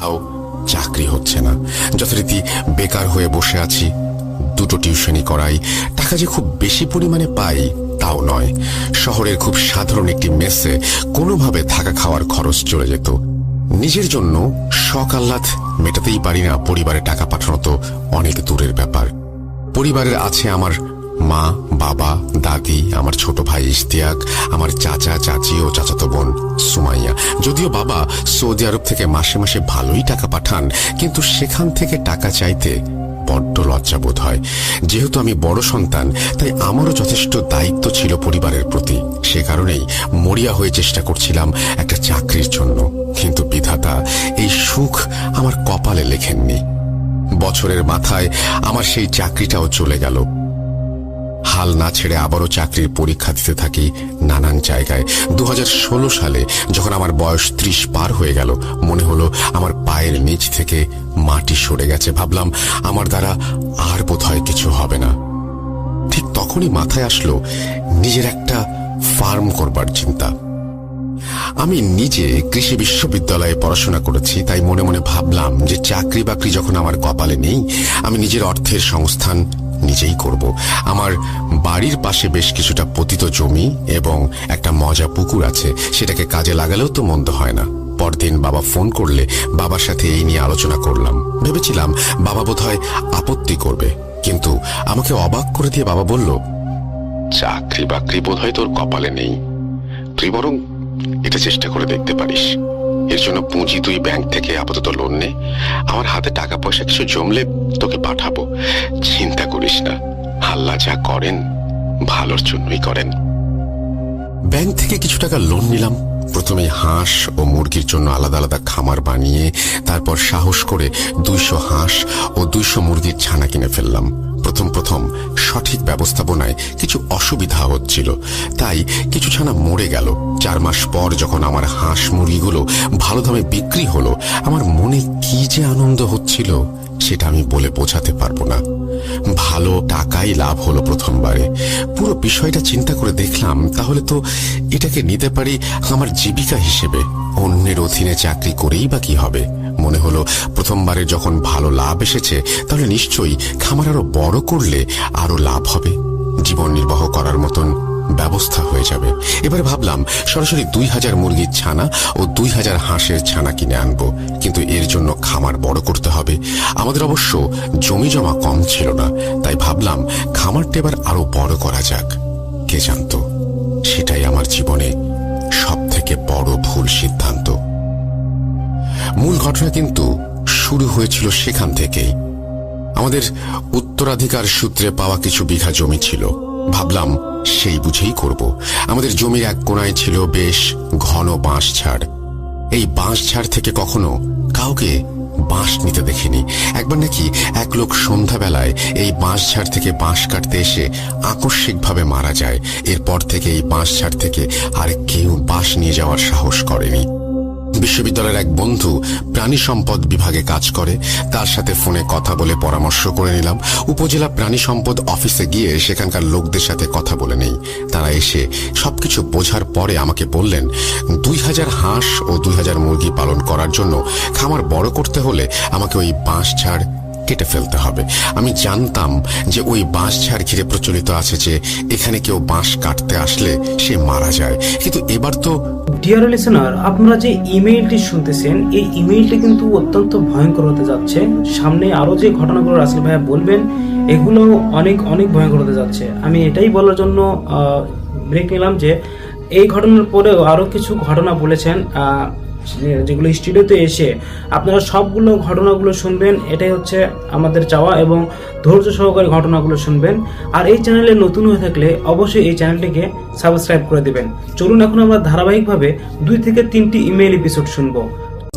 কোথাও চাকরি হচ্ছে না, যথারীতি বেকার হয়ে বসে আছি। দুটো টিউশনি করাই, টাকা যে খুব বেশি পরিমাণে পাই তাও নয়। শহরের খুব সাধারণ একটি মেসে কোনোভাবে থাকা খাওয়ার খরচ চলে যেত। নিজের জন্য শখ আহ্লাদ মেটাতেই পারি না, পরিবারে টাকা পাঠানো তো অনেক দূরের ব্যাপার। পরিবারের আছে আমার মা, বাবা, দাদি, আমার ছোট ভাই ইশতিয়াক, আমার চাচা, চাচি ও চাচাতো বোন সুমাইয়া। যদিও বাবা সৌদি আরব থেকে মাসে মাসে ভালোই টাকা পাঠান, কিন্তু সেখান থেকে টাকা চাইতে বড্ড লজ্জা বোধ হয়। যেহেতু আমি বড় সন্তান, তাই আমারও যথেষ্ট দায়িত্ব ছিল পরিবারের প্রতি। সে কারণেই মরিয়া হয়ে চেষ্টা করছিলাম একটা চাকরির জন্য, কিন্তু বিধাতা এই সুখ আমার কপালে লেখেননি। বছরের মাথায় আমার সেই চাকরিটাও চলে গেল। হাল না ছেড়ে আবারও চাকরির পরীক্ষা দিতে থাকি নানান জায়গায়। 2016 সালে যখন আমার বয়স 30 পার হয়ে গেল, মনে হলো আমার পায়ের নিচ থেকে মাটি সরে গেছে। ভাবলাম আমার দ্বারা আর বোধহয় কিছু হবে না। ঠিক তখনই মাথায় আসলো নিজের একটা ফার্ম করবার চিন্তা। আমি নিজে কৃষি বিশ্ববিদ্যালয়ে পড়াশোনা করেছি, তাই মনে মনে ভাবলাম যে চাকরি বাকরি যখন আমার কপালে নেই, আমি নিজের অর্থের সংস্থান নিজেই করব। আমার বাড়ির পাশে বেশ কিছুটা পতিত জমি এবং একটা মজা পুকুর আছে, সেটাকে কাজে লাগালেও তো মন্দ হয় না। পরদিন বাবা ফোন করলে বাবার সাথে এই নিয়ে আলোচনা করলাম। ভেবেছিলাম বাবা বোধহয় আপত্তি করবে, কিন্তু আমাকে অবাক করে দিয়ে বাবা বলল, চাকরি বাকরি বোধহয় তোর কপালে নেই, তুই বরং এটা চেষ্টা করে দেখতে পারিস। এর জন্য পুঁজি তুই ব্যাংক থেকে আপাতত লোন নে, আমার হাতে টাকা পয়সা কিছু জমলে তোকে পাঠাবো। চিন্তা করিস না, আল্লাহ যা করেন ভালোর জন্যই করেন। ব্যাংক থেকে কিছু টাকা লোন নিলাম। প্রথমে হাঁস ও মুরগির জন্য আলাদা আলাদা খামার বানিয়ে তারপর সাহস করে 200 হাঁস ও 200 মুরগির ছানা কিনে ফেললাম। প্রথম সঠিক ব্যবস্থাপনায় কিছু অসুবিধা হচ্ছিল, তাই কিছু ছানা মরে গেল। 4 মাস পর যখন আমার হাঁস মুরগিগুলো ভালো দামে বিক্রি হলো, আমার মনে কি যে আনন্দ হচ্ছিল সেটা আমি বলে বোঝাতে পারবো না। ভালো টাকাই লাভ হলো প্রথমবারে। পুরো বিষয়টা চিন্তা করে দেখলাম, তাহলে তো এটাকে নিতে পারি আমার জীবিকা হিসেবে। অন্যের অধীনে চাকরি করেই বা কি হবে। মনে হলো প্রথমবারে যখন ভালো লাভ এসেছে, তাহলে নিশ্চয়ই খামার আরো বড় করলে আরো লাভ হবে, জীবন নির্বাহ করার মতন ব্যবস্থা হয়ে যাবে। এবার ভাবলাম সরাসরি 2000 মুরগির ছানা ও 2000 হাঁসের ছানা কিনে আনবো, কিন্তু এর জন্য খামার বড় করতে হবে। আমাদের অবশ্য জমি জমা কম ছিল না, তাই ভাবলাম খামারটা এবার আরো বড় করা যাক। কে জানতো সেটাই আমার জীবনে সব থেকে বড় ভুল সিদ্ধান্ত। মূল ঘটনা কিন্তু শুরু হয়েছিল সেখান থেকেই। আমাদের উত্তরাধিকার সূত্রে পাওয়া কিছু বিঘা জমি ছিল, ভাবলাম সেই বুঝেই করব। আমাদের জমির এক কোণায় ছিল বেশ ঘন বাঁশঝাড়। এই বাঁশঝাড় থেকে কখনো কাউকে বাঁশ নিতে দেখিনি। একবার নাকি এক লোক সন্ধ্যাবেলায় এই বাঁশঝাড় থেকে বাঁশ কাটতে এসে আকস্মিকভাবে মারা যায়। এরপর থেকে এই বাঁশঝাড় থেকে আর কেউ বাঁশ নিয়ে যাওয়ার সাহস করেনি। বিশ্ববিদ্যালয়ের এক বন্ধু প্রাণী সম্পদ বিভাগে কাজ করে, তার সাথে ফোনে কথা বলে পরামর্শ করে নিলাম। উপজেলা প্রাণী সম্পদ অফিসে গিয়ে সেখানকার লোকদের সাথে কথা বলে নেই। তারা এসে সবকিছু বোঝার পরে আমাকে বললেন, 2000 হাঁস ও 2000 মুরগি পালন করার জন্য খামার বড় করতে হলে আমাকে ওই বাঁশঝাড় কেটে ফেলতে হবে। আমি জানতাম যে ওই বাঁশঝাড় ঘিরে প্রচলিত আছে যে এখানে কেউ বাঁশ কাটতে আসলে সে মারা যায়, কিন্তু এবার তো। ডিয়ার লিসেনার, আপনারা যে ইমেইলটি শুনতেছেন, এই ইমেইলটি কিন্তু অত্যন্ত ভয়ঙ্কর হতে যাচ্ছে। সামনে আরো যে ঘটনাগুলো রাসেল ভাইয়া বলবেন, এগুলো অনেক অনেক ভয়ঙ্কর হতে যাচ্ছে। আমি এটাই বলার জন্য ব্রেক নিলাম যে এই ঘটনার পরেও আরো কিছু ঘটনা বলেছেন, যেগুলো স্টুডিওতে এসে আপনারা সবগুলো ঘটনাগুলো শুনবেন। এটাই হচ্ছে আমাদের চাওয়া, এবং ধৈর্য সহকারে ঘটনাগুলো শুনবেন। আর এই চ্যানেলে নতুন হয়ে থাকলে অবশ্যই এই চ্যানেলটিকে সাবস্ক্রাইব করে দিবেন। চলুন এখন আমরা ধারাবাহিকভাবে 2 থেকে 3টি ইমেইল এপিসোড শুনবো।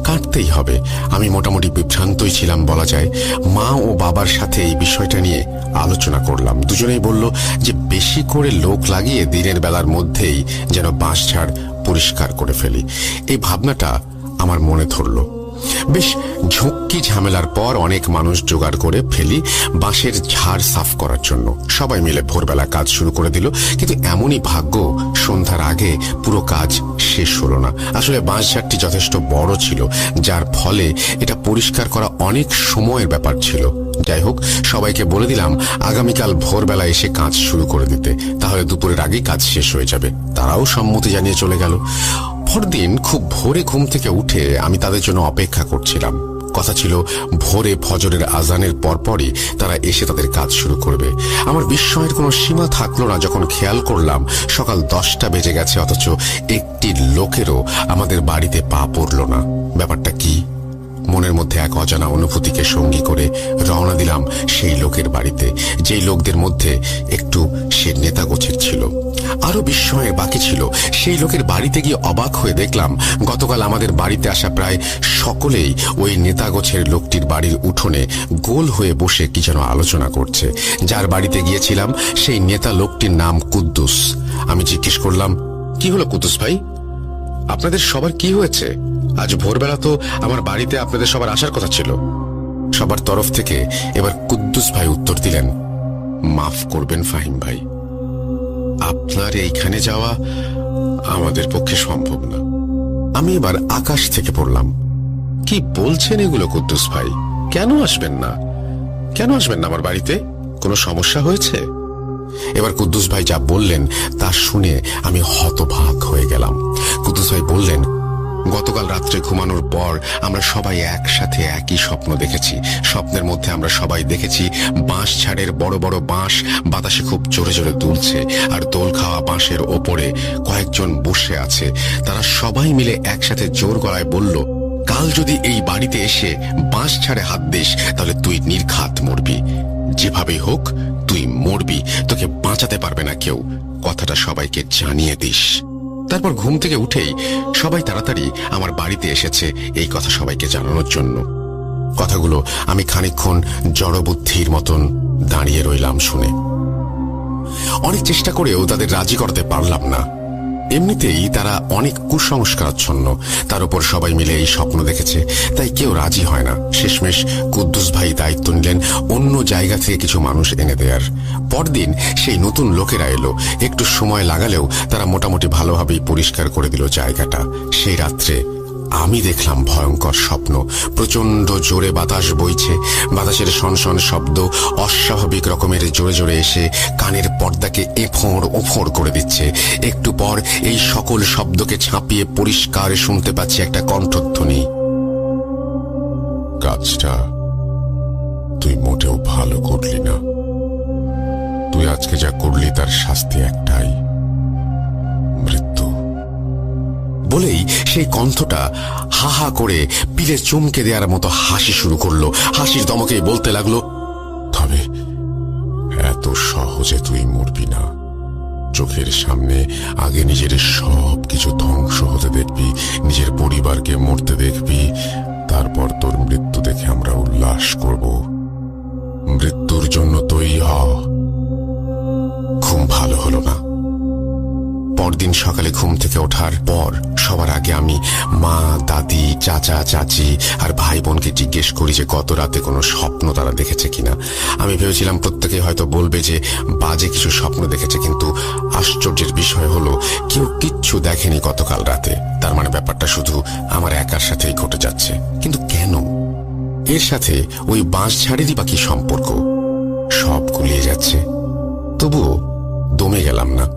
কাটতেই হবে। আমি মোটামুটি বিভ্রান্তই ছিলাম বলা যায়। মা ও বাবার সাথে এই বিষয়টা নিয়ে আলোচনা করলাম। দুজনেই বলল যে বেশি করে লোক লাগিয়ে দিনের বেলার মধ্যেই যেন বাঁশঝাড় পরিষ্কার করে ফেলি। এই ভাবনাটা আমার মনে ধরল। বেশ ঝুঁকি ঝামেলার পর অনেক মানুষ জোগাড় করে ফেলি বাঁশের ঝাড় সাফ করার জন্য। সবাই মিলে ভোরবেলা কাজ শুরু করে দিল, কিন্তু এমনই ভাগ্য, সন্ধ্যার আগে পুরো কাজ শেষ হলো না। আসলে বাঁশঝাড়টি যথেষ্ট বড় ছিল, যার ফলে এটা পরিষ্কার করা অনেক সময়ের ব্যাপার ছিল। যাই হোক, সবাইকে বলে দিলাম আগামীকাল ভোরবেলা এসে কাজ শুরু করে দিতে, তাহলে দুপুরের আগেই কাজ শেষ হয়ে যাবে। তারাও সম্মতি জানিয়ে চলে গেল। পরদিন খুব ভোরে ঘুম থেকে উঠে আমি তাদের জন্য অপেক্ষা করছিলাম। কথা ছিল ভোরে ফজরের আজানের পরপরই তারা এসে তাদের কাজ শুরু করবে। আমার বিস্ময়ের কোনো সীমা থাকলো না যখন খেয়াল করলাম সকাল 10টা বেজে গেছে, অথচ একটি লোকেরও আমাদের বাড়িতে পা পড়ল না। ব্যাপারটা কি? মনের মধ্যে এক অজানা অনুভূতিকে সঙ্গী করে রওনা দিলাম সেই লোকের বাড়িতে, যেই লোকদের মধ্যে একটু সে নেতা গোছের ছিল। আরো বিস্ময়ের বাকি ছিল, সেই লোকের বাড়িতে গিয়ে অবাক হয়ে দেখলাম গতকাল আমাদের বাড়িতে আসা প্রায় সকলেই ওই নেতা গোছের লোকটির বাড়ির উঠোনে গোল হয়ে বসে কি যেন আলোচনা করছে। যার বাড়িতে গিয়েছিলাম সেই নেতা লোকটির নাম কুদ্দুস। আমি জিজ্ঞেস করলাম, কি হলো কুদ্দুস ভাই, আপনাদের সবার কি হয়েছে? আজ ভোরবেলা তো আমার বাড়িতে আপনাদের সবার আসার কথা ছিল। সবার তরফ থেকে এবার কুদ্দুস ভাই উত্তর দিলেন, মাফ করবেন ফাহিম ভাই, আপনার এইখানে যাওয়া আমাদের পক্ষে সম্ভব না। আমি এবার আকাশ থেকে পড়লাম, কি বলছেন এগুলো কুদ্দুস ভাই? কেন আসবেন না? কেন আসবেন না আমার বাড়িতে? কোনো সমস্যা হয়েছে? এবার কুদ্দুস ভাই যা বললেন তা শুনে আমি হতবাক হয়ে গেলাম। কুদ্দুস ভাই বললেন, গতকাল রাত্রে ঘুমানোর পর আমরা সবাই একসাথে একই স্বপ্ন দেখেছি। স্বপ্নের মধ্যে আমরা সবাই দেখেছি বাঁশ ঝাড়ের বড় বড় বাঁশ বাতাসে খুব জোরে জোরে দুলছে, আর দোল খাওয়া বাঁশের ওপরে কয়েকজন বসে আছে। তারা সবাই মিলে একসাথে জোর গলায় বলল, কাল যদি এই বাড়িতে এসে বাঁশ ঝাড়ে হাত দিস তাহলে তুই নির্ঘাত মরবি, যেভাবেই হোক তুই মরবি, তোকে বাঁচাতে পারবে না কেউ, কথাটা সবাইকে জানিয়ে দিস। তারপর ঘুম থেকে উঠেই সবাই তাড়াতাড়ি আমার বাড়িতে এসেছে এই কথা সবাইকে জানানোর জন্য। কথাগুলো আমি খানিকক্ষণ জড়বুদ্ধির মতন দাঁড়িয়ে রইলাম শুনে। অনেক চেষ্টা করেও তাদের রাজি করতে পারলাম না। এমনিতেই তারা অনেক কুসংস্কারাচ্ছন্ন, তার উপর সবাই মিলে এই স্বপ্ন দেখেছে, তাই কেউ রাজি হয় না। শেষমেশ কুদ্দুস ভাই দায়িত্ব নিলেন অন্য জায়গা থেকে কিছু মানুষ এনে দেয়ার। পরদিন সেই নতুন লোকেরা এলো। একটু সময় লাগালেও তারা মোটামুটি ভালোভাবেই পরিষ্কার করে দিল জায়গাটা। সেই রাত্রে আমি দেখলাম ভয়ঙ্কর স্বপ্ন। প্রচন্ড জোরে বাতাস বইছে, বাতাসের সনসন শব্দ অস্বাভাবিক রকমের জোরে জোরে এসে কানের পর্দাকে এফোঁড় ওফোঁড় করে দিচ্ছে। একটু পর এই সকল শব্দকে ছাপিয়ে পরিষ্কার শুনতে পাচ্ছি একটা কণ্ঠধ্বনি, কাজটা তুই মোটেও ভালো করলি না, তুই আজকে যা করলি তার শাস্তি একটাই, মৃত্যু। বলেই সেই কণ্ঠটা হা হা করে পিলে চমকে দেওয়ার মতো হাসি শুরু করলো। হাসির দমকেই বলতে লাগলো, তবে এত সহজে তুই মরবি না, চোখের সামনে আগে নিজের সব কিছু ধ্বংস হতে দেখবি, নিজের পরিবারকে মরতে দেখবি, তারপর তোর মৃত্যু দেখে আমরা উল্লাস করব। মৃত্যুর জন্য তৈরি হ। ঘুম ভালো হলো না। পরদিন সকালে ঘুম থেকে ওঠার পর সবার আগে আমি মা, দাদি, চাচা, চাচি আর ভাই বোনকে জিজ্ঞেস করি যে গত রাতে কোনো স্বপ্ন তারা দেখেছে কিনা। আমি ভেবেছিলাম প্রত্যেকে হয়তো বলবে যে বাজে কিছু স্বপ্ন দেখেছে, কিন্তু আশ্চর্যের বিষয় হলো কেউ কিচ্ছু দেখেনি গতকাল রাতে। তার মানে ব্যাপারটা শুধু আমার একার সাথেই ঘটে যাচ্ছে। কিন্তু কেন? এর সাথে ওই বাঁশ ঝাড়েরই বা কি সম্পর্ক? সব গুলিয়ে যাচ্ছে। তবুও দমে গেলাম না।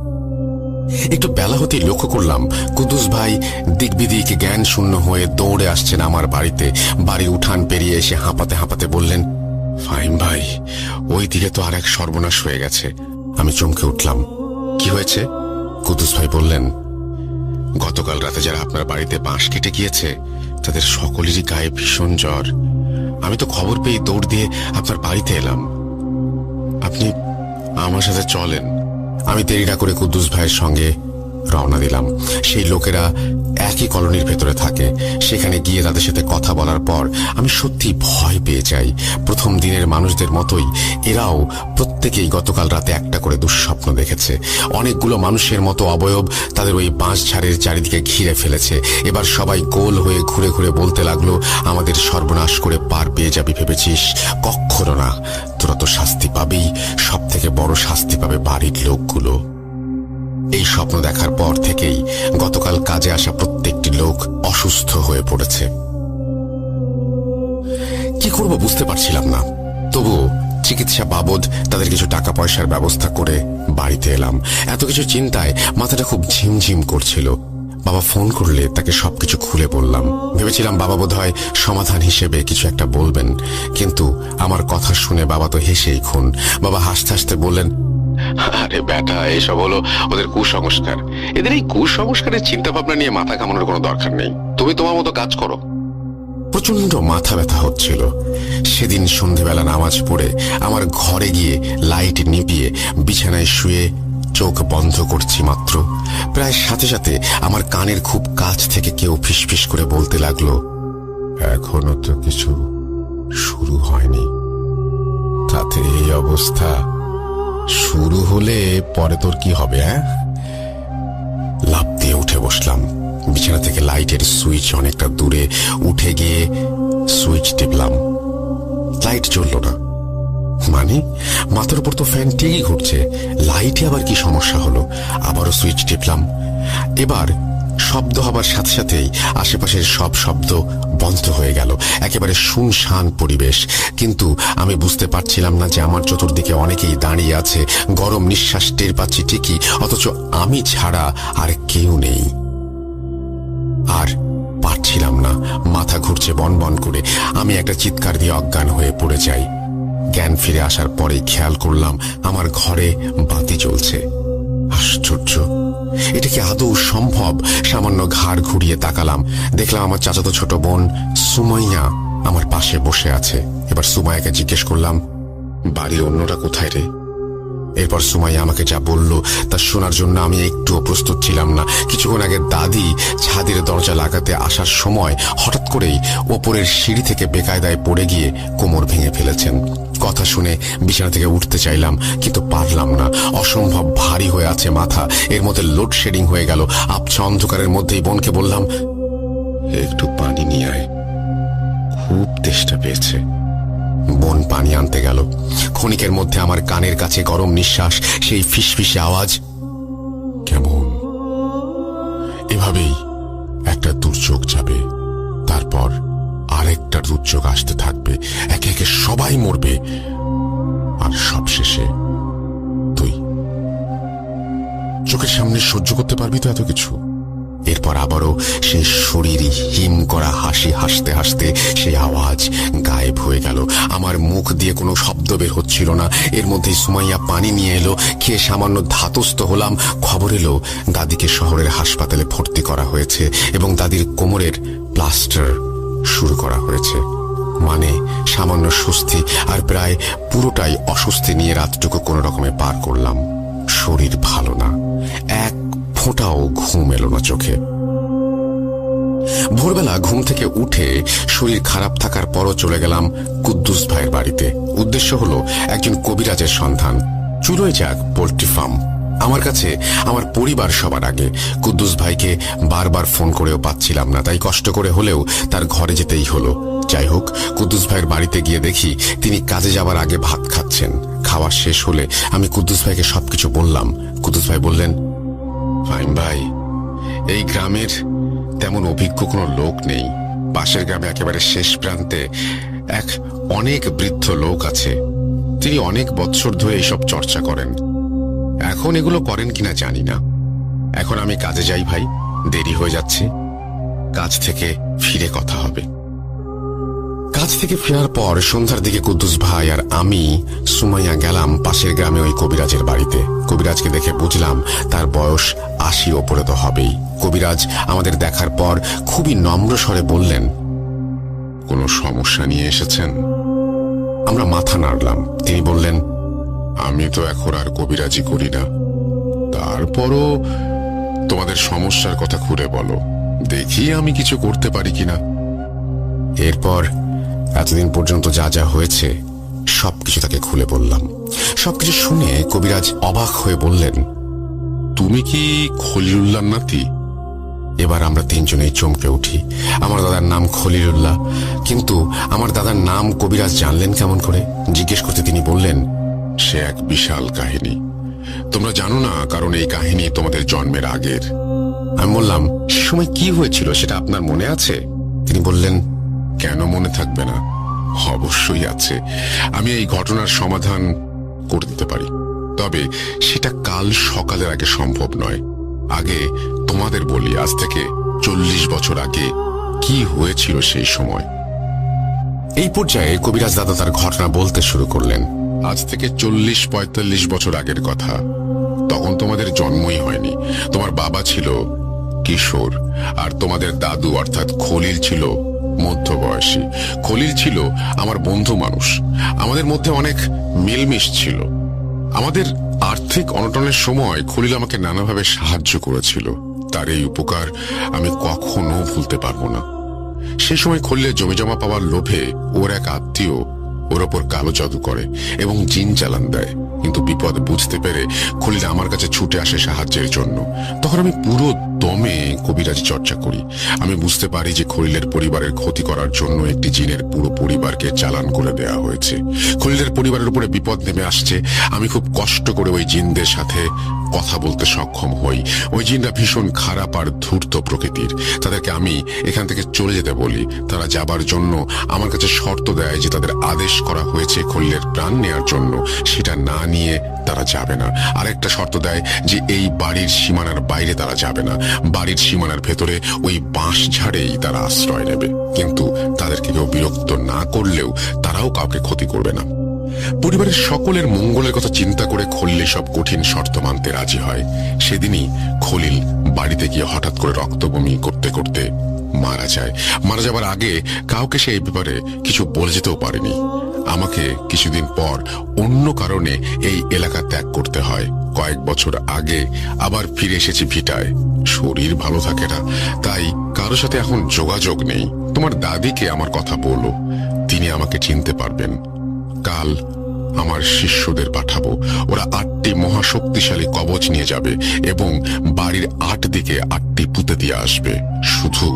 একটু বেলা হতেই লক্ষ্য করলাম কুদ্দুস ভাই দিকবিদিক জ্ঞান শূন্য হয়ে দৌড়ে আসছেন আমার বাড়িতে। বাড়ির উঠান পেরিয়ে এসে হাঁপাতে হাঁপাতে বললেন, ফাহিম ভাই, ওই দিকে তো আর এক সর্বনাশ হয়ে গেছে। আমি চমকে উঠলাম। কি হয়েছে? কুদ্দুস ভাই বললেন, গতকাল রাতে যারা আপনার বাড়িতে বাঁশ কেটে গিয়েছে তাদের সকলেরই গায়ে ভীষণ জ্বর। আমি তো খবর পেয়ে দৌড় দিয়ে আপনার বাড়িতে এলাম, আপনি আমার সাথে চলেন। আমি দেরি না করে কুদ্দুস ভাইয়ের সঙ্গে রওনা দিলাম। সেই লোকেরা একই কলোনির ভেতরে থাকে। সেখানে গিয়ে তাদের সাথে কথা বলার পর আমি সত্যি ভয় পেয়ে যাই। প্রথম দিনের মানুষদের মতোই এরাও প্রত্যেকেই গতকাল রাতে একটা করে দুঃস্বপ্ন দেখেছে। অনেকগুলো মানুষের মতো অবয়ব তাদের ওই বাঁশঝাড়ের চারিদিকে ঘিরে ফেলেছে। এবার সবাই গোল হয়ে ঘুরে ঘুরে বলতে লাগলো, আমাদের সর্বনাশ করে পার পেয়ে যাবি ভেবেছিস? কখনো না, তোরা তো শাস্তি পাবি। সব থেকে বড় শাস্তি পাবে বাড়ির লোকগুলো। এই স্বপ্ন দেখার পর থেকেই গতকাল কাজে আসা প্রত্যেকটি লোক অসুস্থ হয়ে পড়েছে। কি করব বুঝতে পারছিলাম না। তবু চিকিৎসা বাবদ তাদের কিছু টাকা পয়সার ব্যবস্থা করে বাড়িতে এলাম। এত কিছু চিন্তায় মাথাটা খুব ঝিমঝিম করছিল। বাবা ফোন করলে তাকে সবকিছু খুলে বললাম। ভেবেছিলাম বাবা বোধহয় সমাধান হিসেবে কিছু একটা বলবেন, কিন্তু আমার কথা শুনে বাবা তো হেসেই খুন। বাবা হাসতে হাসতে বললেন, আরে বেটা, এসব হলো ওদের কুসংস্কার। এদের এই কুসংস্কারের চিন্তা ভাবনা নিয়ে মাথা ঘামানোর কোনো দরকার নেই। তুমি তোমার মতো কাজ করো। প্রচন্ড মাথা ব্যথা হচ্ছিল। সেদিন সন্ধেবেলা নামাজ পড়ে আমার ঘরে গিয়ে লাইট নিভিয়ে বিছানায় শুয়ে চোখ বন্ধ করছি মাত্র, প্রায় সাথে সাথে আমার কানের খুব কাছ থেকে কেউ ফিসফিস করে বলতে লাগলো, এখনো তো কিছু শুরু হয়নি, তাতে এই অবস্থা। শুরু হলে পরে তোর কি হবে? লাফ দিয়ে উঠে বসলাম। বিছানা থেকে লাইটের সুইচ অনেকটা দূরে উঠে গিয়ে সুইচ টিপলাম। লাইট জ্বলল না। মানে মাথার উপর তো ফ্যান ঠিকই ঘুরছে, লাইটে আবার কি সমস্যা হলো? আবারও সুইচ টিপলাম। এবার শব্দ হবার সাথে সাথেই আশেপাশের সব শব্দ বন্ধ হয়ে গেল। একেবারে শুনশান পরিবেশ। কিন্তু আমি বুঝতে পারছিলাম না যে আমার চতুর্দিকে অনেকেই দাঁড়িয়ে আছে। গরম নিঃশ্বাস টের পাচ্ছি ঠিকই, অথচ আমি ছাড়া আর কেউ নেই। আর পারছিলাম না, মাথা ঘুরছে বনবন করে। আমি একটা চিৎকার দিয়ে অজ্ঞান হয়ে পড়ে যাই। জ্ঞান ফিরে আসার পরেই খেয়াল করলাম আমার ঘরে বাতি জ্বলছে। আশ্চর্য, এটা কি আদৌ সম্ভব? সামান্য ঘাড় ঘুরিয়ে তাকালাম, দেখলাম আমার চাচাতো ছোট বোন সুমাইয়া আমার পাশে বসে আছে। এবার সুমাইয়াকে জিজ্ঞেস করলাম, বাড়ির অন্যরা কোথায় রে? এরপর সুমাইয়া আমাকে যা বলল তা শোনার জন্য আমি একটুও প্রস্তুত ছিলাম না। কিছুক্ষণ আগে দাদি ছাদের দরজা লাগাতে আসার সময় হঠাৎ করেই ওপরের সিঁড়ি থেকে বেকায়দায় পড়ে গিয়ে কোমর ভেঙে ফেলেছেন। কথা শুনে বিছানা থেকে উঠতে চাইলাম, কিন্তু পারলাম না। অসম্ভব ভারী হয়ে আছে মাথা। এর মধ্যে লোডশেডিং হয়ে গেল। আবছা অন্ধকারের মধ্যেই বোনকে বললাম, একটু পানি নিয়ে আয়, খুব তেষ্টা পেয়েছে। বোন পানি আনতে গেল। ক্ষণিকের মধ্যে আমার কানের কাছে গরম নিঃশ্বাস, সেই ফিসফিসে আওয়াজ। কেমন? এভাবেই একটা দুর্যোগ যাবে, তারপর আরেকটা দুর্যোগ আসতে থাকবে। একে একে সবাই মরবে, আর সবশেষে তুই। চোখের সামনে সহ্য করতে পারবি তো এত কিছু? এরপর আবারও সেই শরীরই হিম করা হাসি হাসতে হাসতে সেই আওয়াজ গায়েব হয়ে গেল। আমার মুখ দিয়ে কোনো শব্দ বের হচ্ছিল না। এর মধ্যেই সুমাইয়া পানি নিয়ে এলো। খেয়ে সামান্য ধাতস্থ হলাম। খবর এলো দাদিকে শহরের হাসপাতালে ভর্তি করা হয়েছে এবং দাদির কোমরের প্লাস্টার শুরু করা হয়েছে। মানে সামান্য স্বস্তি, আর প্রায় পুরোটাই অস্বস্তি নিয়ে রাতটুকু কোনো রকমে পার করলাম। শরীর ভালো না, এক ফোঁটাও ঘুম এলো না চোখে। ভোরবেলা ঘুম থেকে উঠে শরীর খারাপ থাকার পরও চলে গেলাম কুদ্দুস ভাইয়ের বাড়িতে। উদ্দেশ্য হলো একজন কবিরাজের সন্ধান। চুলোয় যাক পোল্ট্রি ফার্ম। আমার কাছে আমার পরিবার সবার আগে। কুদ্দুস ভাইকে বারবার ফোন করেও পাচ্ছিলাম না, তাই কষ্ট করে হলেও তার ঘরে যেতেই হলো। যাই হোক, কুদ্দুস ভাইয়ের বাড়িতে গিয়ে দেখি তিনি কাজে যাবার আগে ভাত খাচ্ছেন। খাওয়া শেষ হলে আমি কুদ্দুস ভাইকে সবকিছু বললাম। কুদ্দুস ভাই বললেন, ফাইন ভাই, এই গ্রামের তেমন অভিজ্ঞ কোনো লোক নেই। পাশের গ্রামে একেবারে শেষ প্রান্তে এক অনেক বৃদ্ধ লোক আছে। তিনি অনেক বছর ধরে এইসব চর্চা করেন। এখন এগুলো করেন কিনা জানি না। এখন আমি কাজে যাই ভাই, দেরি হয়ে যাচ্ছে। কাজ থেকে ফিরে কথা হবে। কাজ থেকে ফেরার পর সন্ধ্যার দিকে কুদ্দুস ভাই আর আমি সুমাইয়া গেলাম পাশের গ্রামে ওই কবিরাজের বাড়িতে। কবিরাজকে দেখে বুঝলাম তার বয়স ৮০ ওপরে তো হবেই। কবিরাজ আমাদের দেখার পর খুবই নম্র স্বরে বললেন, কোনো সমস্যা নিয়ে এসেছেন? আমরা মাথা নাড়লাম। তিনি বললেন, আমি তো এখন আর কবিরাজি করি না, তারপরও তোমাদের সমস্যার কথা খুলে বলো, দেখি আমি কিছু করতে পারি কিনা। এরপর এতদিন পর্যন্ত যা যা হয়েছে সবকিছু তাকে খুলে বললাম। সবকিছু শুনে কবিরাজ অবাক হয়ে বললেন, তুমি কি খলিলুল্লাহর নাতি? এবার আমরা তিনজনেই চমকে উঠি। আমার দাদার নাম খলিলুল্লাহ, কিন্তু আমার দাদার নাম কবিরাজ জানলেন কেমন করে? জিজ্ঞেস করতে তিনি বললেন, সে এক বিশাল কাহিনী, তোমরা জানো না, কারণ এই কাহিনী তোমাদের জন্মের আগের। আমি বললাম, সে সময় কি হয়েছিল সেটা আপনার মনে আছে? তিনি বললেন, কেন মনে থাকবে না, অবশ্যই আছে। আমি এই ঘটনার সমাধান করে দিতে পারি, তবে সেটা কাল সকালের আগে সম্ভব নয়। আগে তোমাদের বলি, আজ থেকে 40 বছর আগে কি হয়েছিল সেই সময়। এই পর্যায়ে কবিরাজ দাদা তার ঘটনা বলতে শুরু করলেন। আজ থেকে 40-45 বছর আগের কথা। তখন তোমাদের জন্মই হয়নি। তোমার বাবা ছিল কিশোর, আর তোমাদের দাদু অর্থাৎ খলিল ছিল মধ্যবয়সী। খলিল ছিল আমার বন্ধু মানুষ। আমাদের মধ্যে অনেক মিলমিশ ছিল। আমাদের আর্থিক অনটনের সময় খলিল আমাকে নানাভাবে সাহায্য করেছিল। তার এই উপকার আমি কখনো ভুলতে পারবো না। সেই সময় খলিলের জমিজমা পাওয়ার লোভে ওর এক আত্মীয় ওর ওপর কালো জাদু করে এবং জিন চালান দেয়। কিন্তু বিপদ বুঝতে পেরে খলিল আমার কাছে ছুটে আসে সাহায্যের জন্য। তখন আমি পুরো দমে কবিরাজি চর্চা করি। আমি বুঝতে পারি যে খলিলের পরিবারের ক্ষতি করার জন্য একটি জিনের পুরো পরিবারকে চালান করে দেয়া হয়েছে। খলিলের পরিবারের উপরে বিপদ নেমে আসছে। আমি খুব কষ্ট করে ওই জিনদের সাথে কথা বলতে সক্ষম হই। ওই জিনরা ভীষণ খারাপ আর ধূর্ত প্রকৃতির। তাদেরকে আমি এখান থেকে চলে যেতে বলি। তারা যাবার জন্য আমার কাছে শর্ত দেয় যে তাদের আদেশ করা হয়েছে খলিলের প্রাণ নেয়ার জন্য, সেটা না নিয়ে তারা যাবে না। আরেকটা শর্ত দেয় যে এই বাড়ির সীমানার বাইরে তারা যাবে না। বাড়ির সীমানার ভেতরে ওই বাঁশ ঝাড়েই তারা আশ্রয় নেবে, কিন্তু তাদেরকে কেউ বিরক্ত না করলেও তারাও কাউকে ক্ষতি করবে না। পরিবারের সকলের মঙ্গলের কথা চিন্তা করে খলিল সব কঠিন শর্ত মানতে রাজি হয়। সেদিনই খলিল বাড়িতে গিয়ে হঠাৎ করে রক্তবমি করতে করতে মারা যায়। মারা যাবার আগে কাউকে সে এই ব্যাপারে কিছু বলে যেতেও পারেনি। আমাকে কিছুদিন পর অন্য কারণে এই এলাকা ত্যাগ করতে হয়। কয়েক বছর আগে আবার ফিরে এসেছি ভিটায়। শরীর ভালো থাকে না, তাই কারো সাথে এখন যোগাযোগ নেই। তোমার দাদিকে আমার কথা বলো, তিনি আমাকে চিনতে পারবেন। কাল আমার শিষ্যদের পাঠাবো। ওরা 8টি মহাশক্তিশালী কবচ নিয়ে যাবে এবং বাড়ির 8 দিকে 8টি পুঁতে দিয়ে আসবে। শুধু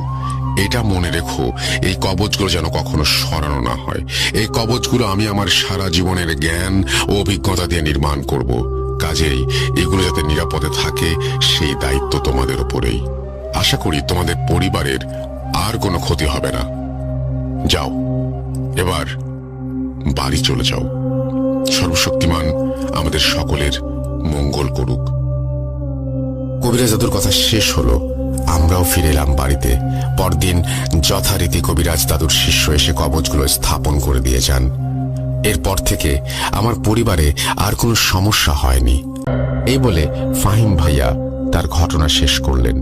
এটা মনে রেখো, এই কবচগুলো যেন কখনো সরানো না হয়। এই কবচগুলো আমি আমার সারা জীবনের জ্ঞান ও অভিজ্ঞতা দিয়ে নির্মাণ করব। কাজেই এগুলো যাতে নিরাপদে থাকে সেই দায়িত্ব তোমাদের উপরেই। আশা করি তোমাদের পরিবারের আর কোনো ক্ষতি হবে না। যাও, এবার বাড়ি চলে যাও। সর্বশক্তিমান আমাদের সকলের মঙ্গল করুক। কবিরাজ দাদুর কথা শেষ হলো। আমরাও ফিরে এলাম বাড়িতে। পরদিন যথারীতি কবিরাজ দাদুর শিষ্য এসে কবচগুলো স্থাপন করে দিয়ে যান। এরপর থেকে আমার পরিবারে আর কোনো সমস্যা হয়নি। এই বলে ফাহিম ভাইয়া তার ঘটনা শেষ করলেন।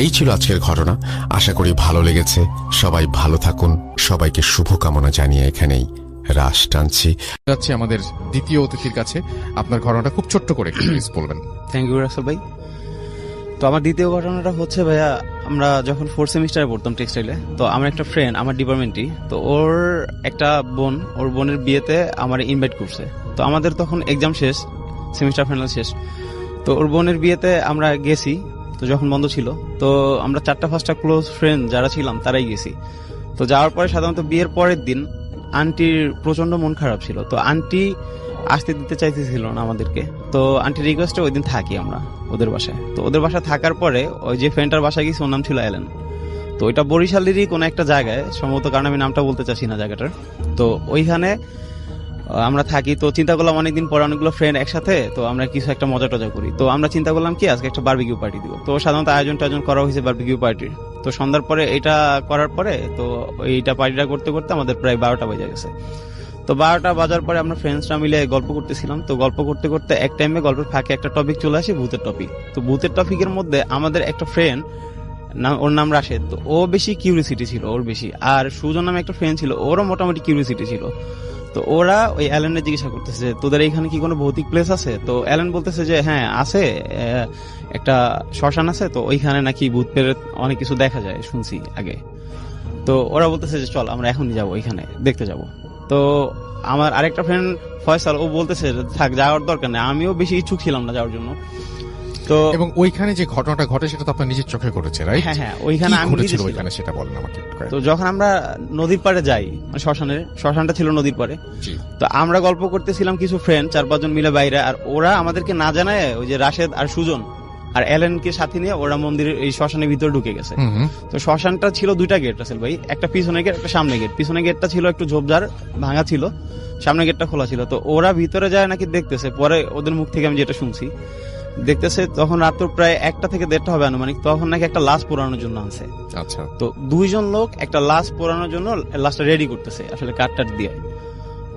এই ছিল আজকের ঘটনা। আশা করি ভালো লেগেছে। সবাই ভালো থাকুন। সবাইকে শুভকামনা জানিয়ে এখানেই রাশ টানছি। যাচ্ছি আমাদের দ্বিতীয় অতিথির কাছে। আপনার ঘটনাটা খুব ছোট্ট করে প্লিজ বলবেন। থ্যাংক ইউ রাসেল ভাই। তো আমার দ্বিতীয় ঘটনাটা হচ্ছে ভাইয়া, আমরা যখন 4th সেমিস্টারে পড়তাম টেক্সটাইলে, তো আমার একটা ফ্রেন্ড আমার ডিপার্টমেন্টই, তো ওর একটা বোন, ওর বোনের বিয়েতে আমার ইনভাইট করছে। তো আমাদের তখন এক্সাম শেষ, সেমিস্টার ফাইনাল শেষ। তো ওর বোনের বিয়েতে আমরা গেছি। তো যখন বন্ধ ছিল, তো আমরা 4-5টা ক্লোজ ফ্রেন্ড যারা ছিলাম তারাই গেছি। তো যাওয়ার পরে সাধারণত বিয়ের পরের দিন আন্টির প্রচন্ড মন খারাপ ছিল। তো আন্টি আসতে দিতে চাইতেছিল না আমাদেরকে। তো আন্টির রিকোয়েস্টে ওই দিন থাকি আমরা ওদের বাসায়। তো ওদের বাসায় থাকার পরে ওই যে ফ্রেন্ডটার বাসায় গেছি, ওর নাম ছিল অ্যালেন। তো ওইটা বরিশালেরই কোনো একটা জায়গায় সম্ভবত, কারণ আমি নামটা বলতে চাচ্ছি না জায়গাটার। তো ওইখানে আমরা থাকি। তো চিন্তা করলাম অনেকদিন পর অনেকগুলো ফ্রেন্ড একসাথে, তো আমরা কিছু একটা মজা টজা করি। তো আমরা চিন্তা করলাম কি আজকে একটা বারবিকিউ পার্টি দিব। তো সাধারণত আয়োজন করা হয়েছে বারবিকিউ পার্টির। তো সন্ধ্যার পরে এটা করার পরে, তো এইটা পার্টিটা করতে করতে আমাদের প্রায় 12টা বেজে গেছে। তো 12টা বাজার পরে আমরা ফ্রেন্ডসরা মিলে গল্প করতেছিলাম। তো গল্প করতে করতে এক টাইমে গল্পের ফাঁকে একটা টপিক চলে আসে, ভূতের টপিক। তো ভূতের টপিকের মধ্যে আমাদের একটা ফ্রেন্ড, ওর নাম রাশেদ। তো ও বেশি কিউরিসিটি ছিল, ওর বেশি। আর সুজন নামে একটা ফ্রেন্ড ছিল, ওরও মোটামুটি কিউরিসিটি ছিল। তো তো ওরা ওই অ্যালেনের জিজ্ঞাসা করতেছে যে তোদের এইখানে কি কোনো ভৌতিক প্লেস আছে? তো অ্যালেন বলতেছে যে হ্যাঁ আছে, একটা শ্মশান আছে, তো ওইখানে নাকি ভূত প্রেত অনেক কিছু দেখা যায় শুনছি আগে। তো ওরা বলতেছে যে চল আমরা এখনই যাবো, ওইখানে দেখতে যাব। তো আমার আরেকটা ফ্রেন্ড ফয়সাল, ও বলতেছে থাক, যাওয়ার দরকার নেই, আমিও বেশি ইচ্ছুক ছিলাম না যাওয়ার জন্য। তো এবং ওইখানে যে ঘটনাটা ঘটে সেটা তো আপনার নিজের চোখে ঘটেছে, রাইট? হ্যাঁ হ্যাঁ, ওইখানে আমি নিজে ঘটেছিল ছিলাম। ওইখানে সেটা বলেন আমাকে একটু। তো যখন আমরা নদীর পাড়ে যাই, মানে শ্মশানটা ছিল নদীর পাড়ে, জি। তো আমরা গল্প করতেছিলাম কিছু ফ্রেন্ড 4-5 জন মিলে বাইরে, আর ওরা আমাদেরকে না জানায় ওই যে রাশেদ আর সুজন আর অ্যালেনকে সাথে নিয়ে ওরা মন্দিরের এই শ্মশানের ভিতরে ঢুকে গেছে। তো শ্মশানটা ছিল 2টা গেট রাসেল ভাই, একটা পিছনে গেট, একটা সামনে গেট। পিছনে গেটটা ছিল একটু ঝোপঝাড় ভাঙা ছিল, সামনে গেটটা খোলা ছিল। তো ওরা ভিতরে যায় নাকি দেখতেছে, পরে ওদের মুখ থেকে আমি যেটা শুনছি, দেখতেছে তখন রাত প্রায় 1টা থেকে 1:30 হবে আনুমানিক, তখন নাকি একটা লাশ পোড়ানোর জন্য আনছে। আচ্ছা। তো 2 জন লোক একটা লাশ পোড়ানোর জন্য লাশটা রেডি করতেছে আসলে কাঠ দিয়ে।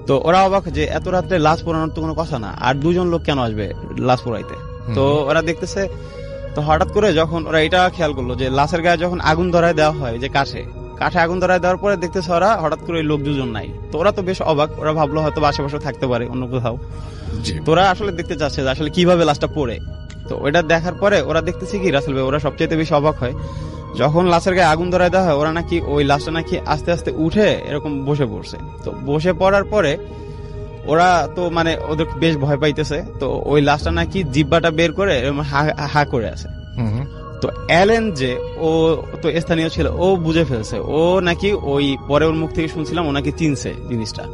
তো ওরা অবাক যে এত রাত্রে লাশ পোড়ানোর তো কোনো কথা না, আর 2 জন লোক কেন আসবে লাশ পোড়াইতে? তো ওরা দেখতেছে, তো হঠাৎ করে যখন ওরা এটা খেয়াল করলো যে লাশের গায়ে যখন আগুন ধরায় দেওয়া হয়, যে কাঠে আগুন ধরায় দেওয়ার পরে দেখতেছে ওরা হঠাৎ করে লোক 2 জন নাই। তো ওরা তো বেশ অবাক, ওরা ভাবলো হয়তো আশেপাশে থাকতে পারে অন্য কোথাও। তোরা আসলে দেখতে চাচ্ছে যে আসলে কিভাবে লাশটা পড়ে। তো ওইটা দেখার পরে ওরা দেখতেছে কি রাসেল ভাই, ওরা সবচেয়ে বেশি অবাক হয় যখন লাশের গায়ে আগুন ধরায় দেওয়া হয়, ওরা নাকি ওই লাশটা নাকি আস্তে আস্তে উঠে এরকম বসে পড়ছে। তো বসে পড়ার পরে ওরা তো মানে ওদের বেশ ভয় পাইতেছে। তো ওই লাশটা নাকি জিব্বাটা বের করে হা করে আছে। তো অ্যালেন যে ও তো স্থানীয় ছিল, ও বুঝে ফেলছে, ও নাকি ওই পরে ওর মুখ থেকে শুনছিলাম ও নাকি চিনছে জিনিসটা।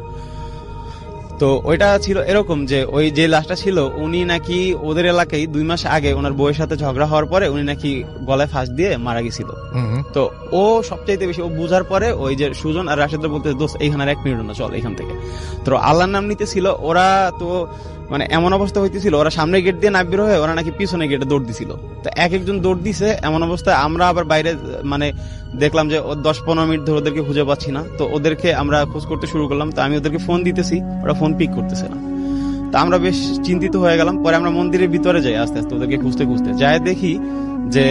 তো ওইটা ছিল এরকম যে ওই যে লাশটা ছিল উনি নাকি ওদের এলাকায় 2 মাস আগে ওনার বউয়ের সাথে ঝগড়া হওয়ার পরে উনি নাকি গলায় ফাঁস দিয়ে মারা গেছিল। তো ও সবচাইতে বেশি ও বুঝার পরে ওই যে সুজন আর রাশেদরা বলতে দোস্ত এইখানে আর 1 মিনিট না, চল এখান থেকে। তো আল্লাহর নাম নিতেছিল ওরা। তো মানে এমন অবস্থা হইতেছিল ওরা সামনে গেট দিয়ে না বের হয়ে ওরা নাকি পিছনে গেটে দৌড় দিছিল। তো একজন দৌড় দিছে, এমন অবস্থায় আমরা আবার বাইরে মানে দেখলাম যে 10-15 মিনিট ধরে ওদেরকে খুঁজে পাচ্ছি না। তো ওদেরকে আমরা খোঁজ করতে শুরু করলাম। তো আমি ওদেরকে ফোন দিতেছি, ওরা ফোন পিক করতেছে না। তো আমরা বেশ চিন্তিত হয়ে গেলাম। পরে আমরা মন্দিরের ভিতরে যাই আস্তে আস্তে ওদেরকে খুঁজতে যাই, দেখি যে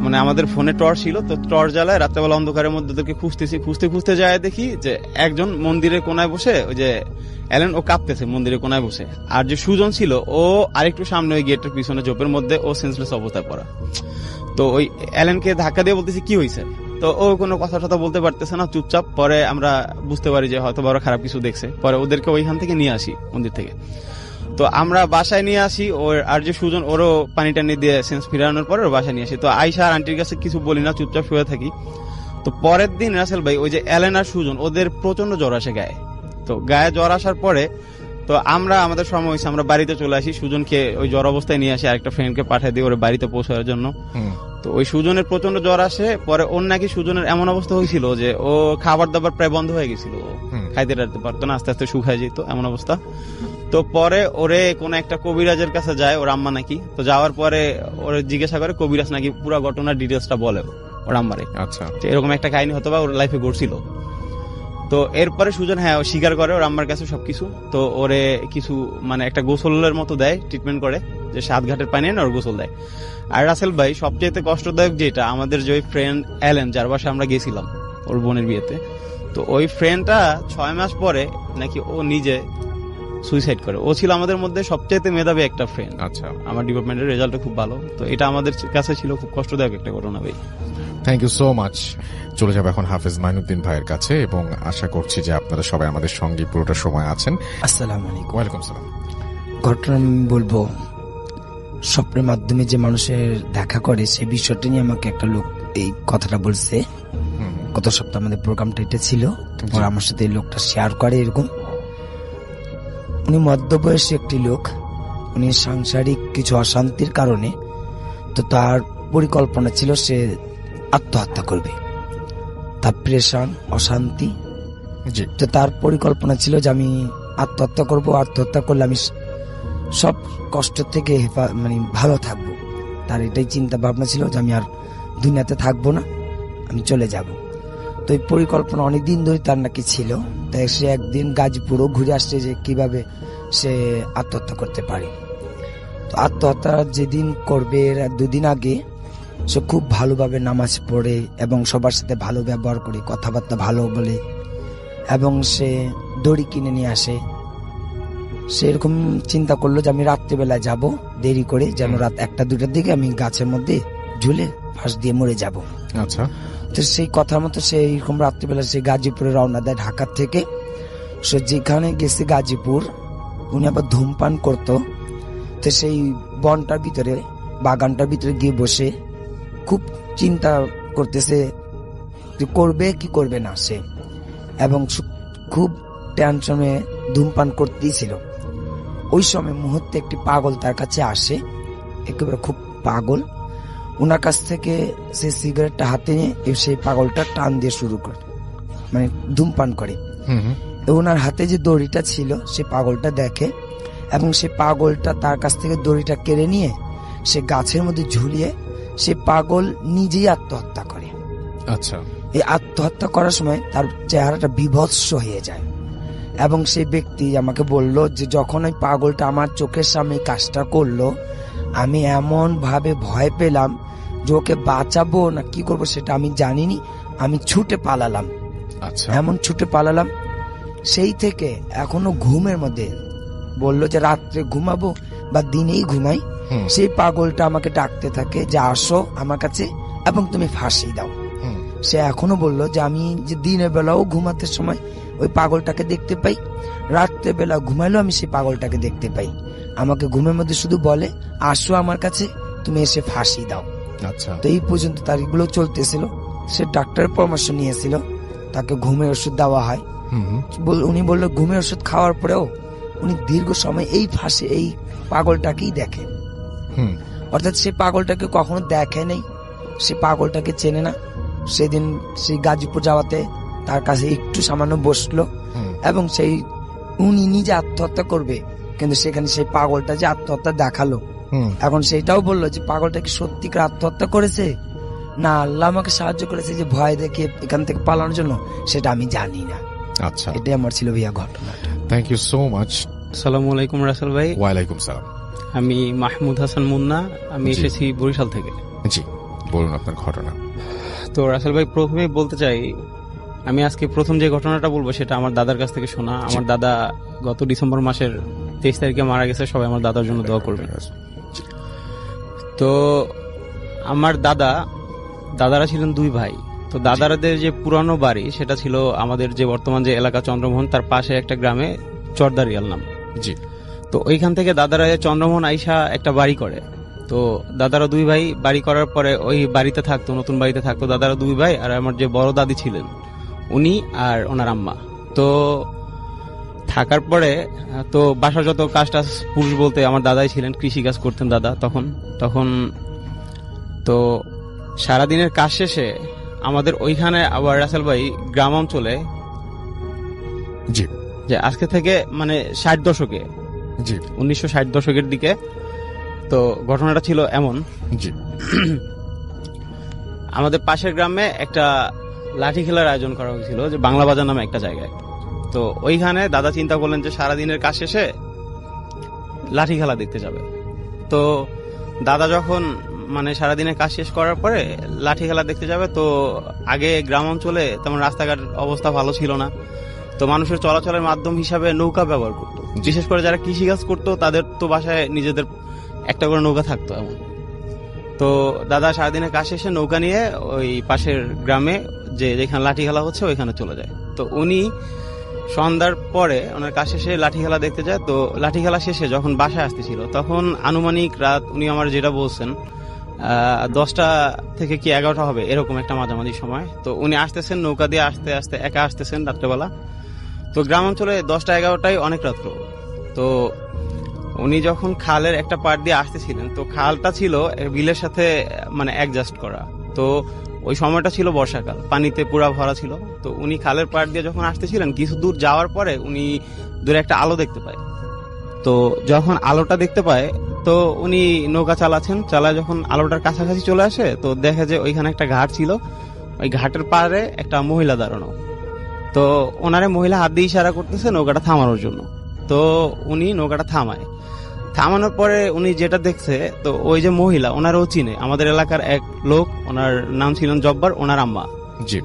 মানে আমাদের ফোনে টর্চ ছিল, তো টর্চ জ্বালায় রাত্রেবেলা অন্ধকারের মধ্যে ওদেরকে খুঁজতে যায়, দেখি যে একজন মন্দিরের কোনায় বসে, ওই যে অ্যালেন ও কাঁপতেছে মন্দিরের কোনায় বসে, আর যে সুজন ছিল ও আরেকটু সামনে ওই গেটের পিছনে ঝোপের মধ্যে ও সেন্সলেস অবস্থায় পড়া। তো ওই অ্যালেনকে ধাক্কা দিয়ে বলতেছি কি হয়েছে, তো ও কোনো কথা বলতে পারতেছে না, চুপচাপ। পরে আমরা বুঝতে পারি যে হয়তো বড় খারাপ কিছু দেখছে। পরে ওদেরকে ওইখান থেকে নিয়ে আসি মন্দির থেকে। তো আমরা বাসায় নিয়ে আসি, ওর আর যে সুজন ওরও পানি টানি দিয়ে সেন্স ফিরানোর পরে ওর বাসায় নিয়ে আসি। তো আয়শা আর আন্টির কাছে কিছু বলি না, চুপচাপ শুয়ে থাকি। তো পরের দিন রাসেল ভাই ওই যে অ্যালেন আর সুজন ওদের প্রচন্ড জ্বর আসে গায়ে। তো গায়ে জ্বর আসার পরে তো আমাদের সময় হয়েছে, আমরা বাড়িতে চলে আসি। সুজনকে ওই জ্বর অবস্থায় নিয়ে আসি, আরেকটা ফ্রেন্ডকে পাঠিয়ে দিই ওর বাড়িতে পৌঁছানোর জন্য। তো ওই সুজনের প্রচন্ড জ্বর আসে। পরে ওর নাকি সুজনের এমন অবস্থা হয়েছিল যে ও খাবার দাবার প্রায় বন্ধ হয়ে গেছিল, খাইতে টাইতে পারতো না, আস্তে আস্তে শুকায় যেত এমন অবস্থা। তো পরে ওরে কোন একটা কবিরাজের কাছে যায় ওর আম্মা নাকি। তো যাওয়ার পরে ওরে জিজ্ঞাসা করে, কবিরাজ নাকি পুরো ঘটনার ডিটেলসটা বলে ওর আম্মারে। আচ্ছা, এরকম একটা কাহিনী হয়তো বা ওর লাইফে ঘটছিল। তো এরপরে সুজন ও স্বীকার করে ওর আম্মার কাছে সবকিছু। তো ওরে কিছু মানে একটা গোসলের মতো দেয়, ট্রিটমেন্ট করে, যে 7 ঘাটের পানি এনে ওর গোসল দেয়। আর রাসেল ভাই সবচেয়ে কষ্টদায়ক যেটা, আমাদের যে ওই ফ্রেন্ড অ্যালেন যার বাসায় আমরা গেছিলাম ওর বোনের বিয়েতে, তো ওই ফ্রেন্ডটা 6 মাস পরে নাকি ও নিজে সুইসাইড করে। ও ছিল আমাদের মধ্যে সবচেয়ে মেধাবী একটা ফ্রেন্ড। আচ্ছা, আমার ডিপার্টমেন্টের রেজাল্ট খুব ভালো। তো এটা আমাদের কাছে ছিল খুব কষ্টদায়ক একটা ঘটনা ভাই। Thank you so much. চলে যাবো এখন হাফেজ মাইনুদ্দিন ভাইয়ের কাছে, এবং আশা করছি যে আপনারা সবাই আমাদের সঙ্গে পুরোটা সময় আছেন। আসসালামু আলাইকুম। ওয়ালাইকুম সালাম। ঘটনা আমি বলবো, স্বপ্নের মাধ্যমে যে মানুষের দেখা করে সেই বিষয়টা নিয়ে আমাকে একটা লোক এই কথাটা বলছে। গত সপ্তাহে আমাদের প্রোগ্রামটা এটা ছিল, তারপর আমার সাথে এই লোকটা শেয়ার করে। এরকম উনি মধ্যবয়সী একটি লোক, উনি সাংসারিক কিছু অশান্তির কারণে তো তার পরিকল্পনা ছিল সে আত্মহত্যা করবে। তার প্রেশান অশান্তি, তো তার পরিকল্পনা ছিল যে আমি আত্মহত্যা করব, আত্মহত্যা করলে আমি সব কষ্ট থেকে মানে ভালো থাকবো। তার এটাই চিন্তা ভাবনা ছিল যে আমি আর দুনিয়াতে থাকবো না, আমি চলে যাব। তো এই পরিকল্পনা অনেকদিন ধরে তার নাকি ছিল। তাই সে একদিন গাজীপুরও ঘুরে আসছে যে কিভাবে সে আত্মহত্যা করতে পারে। তো আত্মহত্যা যেদিন করবে এর 2 দিন আগে সে খুব ভালোভাবে নামাজ পড়ে এবং সবার সাথে ভালো ব্যবহার করে, কথাবার্তা ভালো বলে, এবং সে দড়ি কিনে নিয়ে আসে। সেরকম চিন্তা করলো যে আমি রাত্রিবেলায় যাব, দেরি করে, যেন রাত 1-2টার দিকে আমি গাছের মধ্যে ঝুলে ফাঁস দিয়ে মরে যাব। আচ্ছা। তো সেই কথার মতো সেইরকম রাত্রিবেলা সে গাজীপুরে রওনা দেয় ঢাকার থেকে। সে যেখানে গেছে গাজীপুর, উনি আবার ধূমপান করতো। তো সেই বনটার ভিতরে, বাগানটার ভিতরে গিয়ে বসে খুব চিন্তা করতেছে যে করবে কি করবে না সে, এবং খুব টেনশনে ধূমপান করতেই ছিল। ওই সময় মুহূর্তে একটি পাগল তার কাছে আসে, একেবারে খুব পাগল। ওনার কাছ থেকে সে সিগারেটটা হাতে নিয়ে সেই পাগলটা টান দিয়ে শুরু করে, মানে ধূমপান করে। ওনার হাতে যে দড়িটা ছিল সে পাগলটা দেখে, এবং সে পাগলটা তার কাছ থেকে দড়িটা কেড়ে নিয়ে সে গাছের মধ্যে ঝুলিয়ে সে পাগল নিজেই আত্মহত্যা করে। আচ্ছা। এই আত্মহত্যা করার সময় তার চেহারাটা বিভৎস হয়ে যায়, এবং সেই ব্যক্তি আমাকে বলল যে যখন ওই পাগলটা আমার চোখের সামনে কাজটা করলো, আমি এমন ভাবে ভয় পেলাম যে ওকে বাঁচাবো না কি করবো সেটা আমি জানিনি, আমি ছুটে পালালাম। আচ্ছা। এমন ছুটে পালালাম, সেই থেকে এখনো ঘুমের মধ্যে বললো যে রাত্রে ঘুমাবো বা দিনেই ঘুমাই, সেই পাগলটা আমাকে ডাকতে থাকে যে আসো আমার কাছে এবং তুমি ফাঁসি দাও। সে এখনো বললো যে আমি যে দিনের বেলাও ঘুমাতে সময় ওই পাগলটাকে দেখতে পাই, রাত্রে বেলা ঘুমাইলেও আমি সেই পাগলটাকে দেখতে পাই। আমাকে ঘুমের মধ্যে শুধু বলে আসো আমার কাছে, তুমি এসে ফাঁসি দাও। আচ্ছা। তো এই পর্যন্ত তারিখগুলো চলতেছিল। সে ডাক্তারের পরামর্শ নিয়েছিল, তাকে ঘুমের ওষুধ দেওয়া হয়। উনি বললো ঘুমের ওষুধ খাওয়ার পরেও উনি দীর্ঘ সময় এই ফাঁসি এই পাগলটাকেই দেখে। অর্থাৎ সে পাগলটাকে কখনো দেখে নেই, সে পাগলটাকে চেনে না। সেদিন সেই গাজীপুর যাওয়াতে তার কাছে একটু সামান্য বসলো, এবং সেই উনি নিজে আত্মহত্যা করবে, কিন্তু সেখানে সেই পাগলটা যে আত্মহত্যা দেখালো, এখন সেটাও বললো যে পাগলটা কি সত্যিকার আত্মহত্যা করেছে না আল্লাহ আমাকে সাহায্য করেছে যে ভয় দেখে এখান থেকে পালানোর জন্য, সেটা আমি জানি না। আচ্ছা। এটাই আমার ছিল ভাইয়া ঘটনাটা। Thank you so much. আসসালামু আলাইকুম রাসেল ভাই। ওয়ালাইকুম সালাম। আমি মাহমুদ হাসান মুন্না, আমি এসেছি বরিশাল থেকে। জি, বলুন আপনার ঘটনা। তো রাসেল ভাই, প্রথমে বলতে চাই, আমি আজকে প্রথম যে ঘটনাটা বলবো সেটা আমার দাদার কাছ থেকে শোনা। আমার দাদা গত ডিসেম্বর মাসের 23 তারিখে মারা গেছে। সবাই আমার দাদার জন্য দোয়া করবেন। তো আমার দাদারা ছিলেন 2 ভাই। তো দাদারাদের যে পুরানো বাড়ি সেটা ছিল আমাদের যে বর্তমান যে এলাকা চন্দ্রমোহন, তার পাশে একটা গ্রামে চরদারিয়াল নাম। জি। তো ওইখান থেকে দাদারা চন্দ্রমোহন আইসা একটা বাড়ি করে। তো দাদারা 2 ভাই বাড়ি করার পরে ওই বাড়িতে থাকতো, নতুন বাড়িতে থাকতো দাদারা 2 ভাই, আর আমার যে বড় দাদি ছিলেন উনি আর ওনার আম্মা। তো থাকার পরে তো বাসার যত কাজটা, পুরুষ বলতে আমার দাদাই ছিলেন, কৃষি কাজ করতেন দাদা তখন তো সারাদিনের কাজ শেষে আমাদের ওইখানে আবার রাসেল ভাই গ্রাম অঞ্চলে, জি, যে আজকে থেকে মানে 60 দশকে, জি, 1960 দশকের দিকে। তো ঘটনাটা ছিল এমন, জি, আমাদের পাশের গ্রামে একটা লাঠি খেলার আয়োজন করা হয়েছিল, যে বাংলা বাজার নামে একটা জায়গায়। তো ওইখানে দাদা চিন্তা করলেন যে সারাদিনের কাজ শেষে লাঠি খেলা দেখতে যাবে। তো দাদা যখন মানে সারাদিনের কাজ শেষ করার পরে লাঠি খেলা দেখতে যাবে, তো আগে গ্রাম অঞ্চলে তেমন রাস্তাঘাট অবস্থা ভালো ছিল না, তো মানুষের চলাচলের মাধ্যম হিসাবে নৌকা ব্যবহার করতো। বিশেষ করে যারা কৃষিকাজ করতো তাদের তো বাসায় নিজেদের একটা করে নৌকা থাকতো এমন। তো দাদা সারাদিনের কাজ শেষে নৌকা নিয়ে ওই পাশের গ্রামে যেখানে লাঠি খেলা হচ্ছে ওইখানে চলে যায়। তো উনি সন্ধ্যার পরে ওনার কাজ শেষে লাঠি খেলা দেখতে যায়। তো লাঠি খেলা শেষে যখন বাসায় আসতেছিল তখন আনুমানিক রাত, উনি আমার যেটা বলছেন 10টা থেকে কি 11টা হবে এরকম একটা মাঝামাঝি সময়। তো উনি আসতেছেন নৌকা দিয়ে, আস্তে আস্তে একা আসতেছেন রাত্রেবেলা। তো গ্রাম অঞ্চলে 10টা 11টাই অনেক রাত্র। তো উনি যখন খালের একটা পাড় দিয়ে আসতেছিলেন, তো খালটা ছিল বিলের সাথে মানে অ্যাডজাস্ট করা। তো ওই সময়টা ছিল বর্ষাকাল, পানিতে পুরা ভরা ছিল। তো উনি খালের পাড় দিয়ে যখন আসতেছিলেন, কিছু দূর যাওয়ার পরে উনি দূরে একটা আলো দেখতে পায়। তো যখন আলোটা দেখতে পায়, তো উনি নৌকা চালায় যখন আলোটার কাছাকাছি চলে আসে, তো দেখে যে ওইখানে একটা ঘাট ছিল, ওই ঘাটের পাড়ে একটা মহিলা দাঁড়ানো। তো ওনারে মহিলা হাত দিয়ে ইশারা করতেছে নৌকাটা থামানোর জন্য। তো উনি নৌকাটা থামানোর পরে উনি যেটা দেখছে, তো ওই যে মহিলা ওনারও চিনে, আমাদের এলাকার এক লোক, ওনার নাম ছিলেন জব্বার, ওনার আম্মা। জি।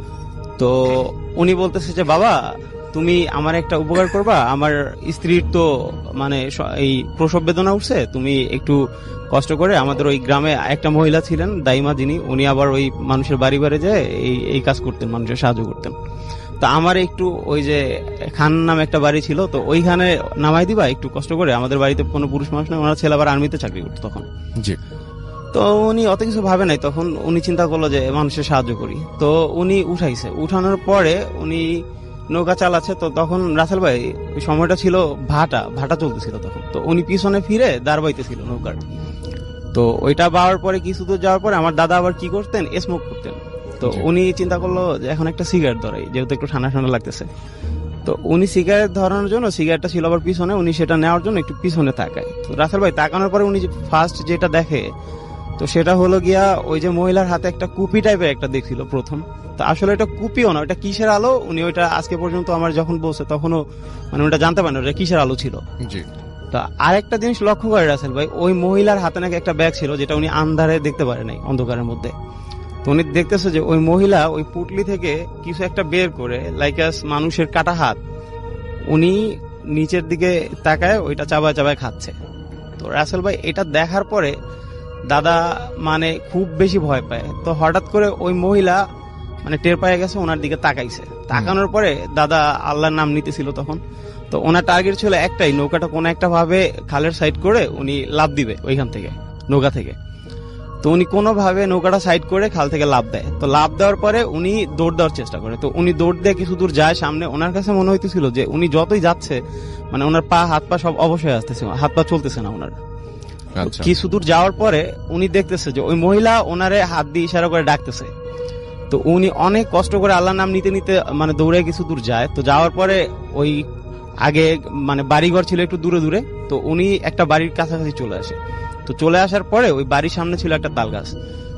তো উনি বলতেছে যে বাবা তুমি আমার একটা উপকার করবা, আমার স্ত্রীর তো মানে এই প্রসব বেদনা উঠছে, তুমি একটু কষ্ট করে আমাদের ওই গ্রামে একটা মহিলা ছিলেন দাইমা, যিনি উনি আবার ওই মানুষের বাড়ি বাড়ি যায় এই কাজ করতেন, মানুষের সাহায্য করতেন। তো আমার একটু ওই যে খান নামে একটা বাড়ি ছিল, তো ওইখানে নামাই দিবা একটু কষ্ট করে, আমাদের বাড়িতে কোনো পুরুষ মানুষ নেই, ওনার ছেলে আবার আর্মিতে চাকরি করতো তখন। জি। তো উনি অত কিছু ভাবে নাই, তখন উনি চিন্তা করলো যে মানুষের সাহায্য করি, তো উনি উঠাইছে। উঠানোর পরে উনি নৌকা চালাচ্ছে, তো তখন রাসেল ভাই ওই সময়টা ছিল ভাটা চলতেছিল তখন, তো উনি পিছনে ফিরে দাঁড় বাইতেছিল নৌকার। তো ওইটা বাওয়ার পরে কিছু দূর যাওয়ার পরে আমার দাদা আবার কি করতেন, স্মোক করতেন। তো উনি চিন্তা করলো যে এখন একটা সিগারেট ধরাই, যেহেতু একটু ঠান্ডা ঠান্ডা লাগতেছে। তো উনি সিগারেট ধরানোর জন্য, সিগারেটটা ছিল আবার পিছনে, উনি সেটা নেওয়ার জন্য একটু পিছনে তাকায়। তো রাসেল ভাই তাকানোর পরে উনি ফার্স্ট যেটা দেখে, তো সেটা হলো গিয়া ওই যে মহিলার হাতে একটা কুপি টাইপের একটা দেখছিল প্রথম। তো আসলে এটা কুপিও না, ওটা কিসের আলো উনি ওইটা আজকে পর্যন্ত আমার যখন বলছে তখনও মানে ওটা জানতে পারেন ওটা কিসের আলো ছিল। জি। তো আরেকটা জিনিস লক্ষ্য করে রাসেল ভাই, ওই মহিলার হাতে নাকি একটা ব্যাগ ছিল যেটা উনি আন্ধারে দেখতে পারে নাই, অন্ধকারের মধ্যে। তো উনি দেখতেছে যে ওই মহিলা ওই পুটলি থেকে কিছু একটা বের করে লাইক মানুষের কাটা হাত, উনি নিচের দিকে তাকায় ওইটা চাবায় চাবায় খাচ্ছে। তো রাসেল ভাই এটা দেখার পরে দাদা মানে খুব বেশি ভয় পায়। তো হঠাৎ করে ওই মহিলা মানে টের পায়ে গেছে, ওনার দিকে তাকাইছে। তাকানোর পরে দাদা আল্লাহর নাম নিতেছিল তখন। তো ওনার টার্গেট ছিল একটাই, নৌকাটা কোনো একটা ভাবে খালের সাইড করে উনি লাফ দিবে ওইখান থেকে, নৌকা থেকে। তো উনি কোনোভাবে নৌকাটা সাইড করে খাল থেকে লাফ দেয়। তো লাফ দেওয়ার পরে উনি দৌড় দেওয়ার চেষ্টা করে। তো উনি দৌড় দিয়ে কিছু দূর যায় সামনে, ওনার কাছে মনে হইতেছিল যে উনি যতই যাচ্ছে মানে ওনার হাত পা সব অবশ্যই আসতেছে, হাত পা চলতেছে না ওনার। কিছু দূর যাওয়ার পরে উনি দেখতেছে যে ওই মহিলা ওনারে হাত দিয়ে ইশারা করে ডাকতেছে। তো উনি অনেক কষ্ট করে আল্লাহর নাম নিতে নিতে মানে দৌড়ে কিছু দূর যায়। তো যাওয়ার পরে ওই আগে মানে বাড়িঘর ছিল একটু দূরে দূরে, তো উনি একটা বাড়ির কাছাকাছি চলে আসে। তো চলে আসার পরে ওই বাড়ির সামনে ছিল একটা তাল গাছ।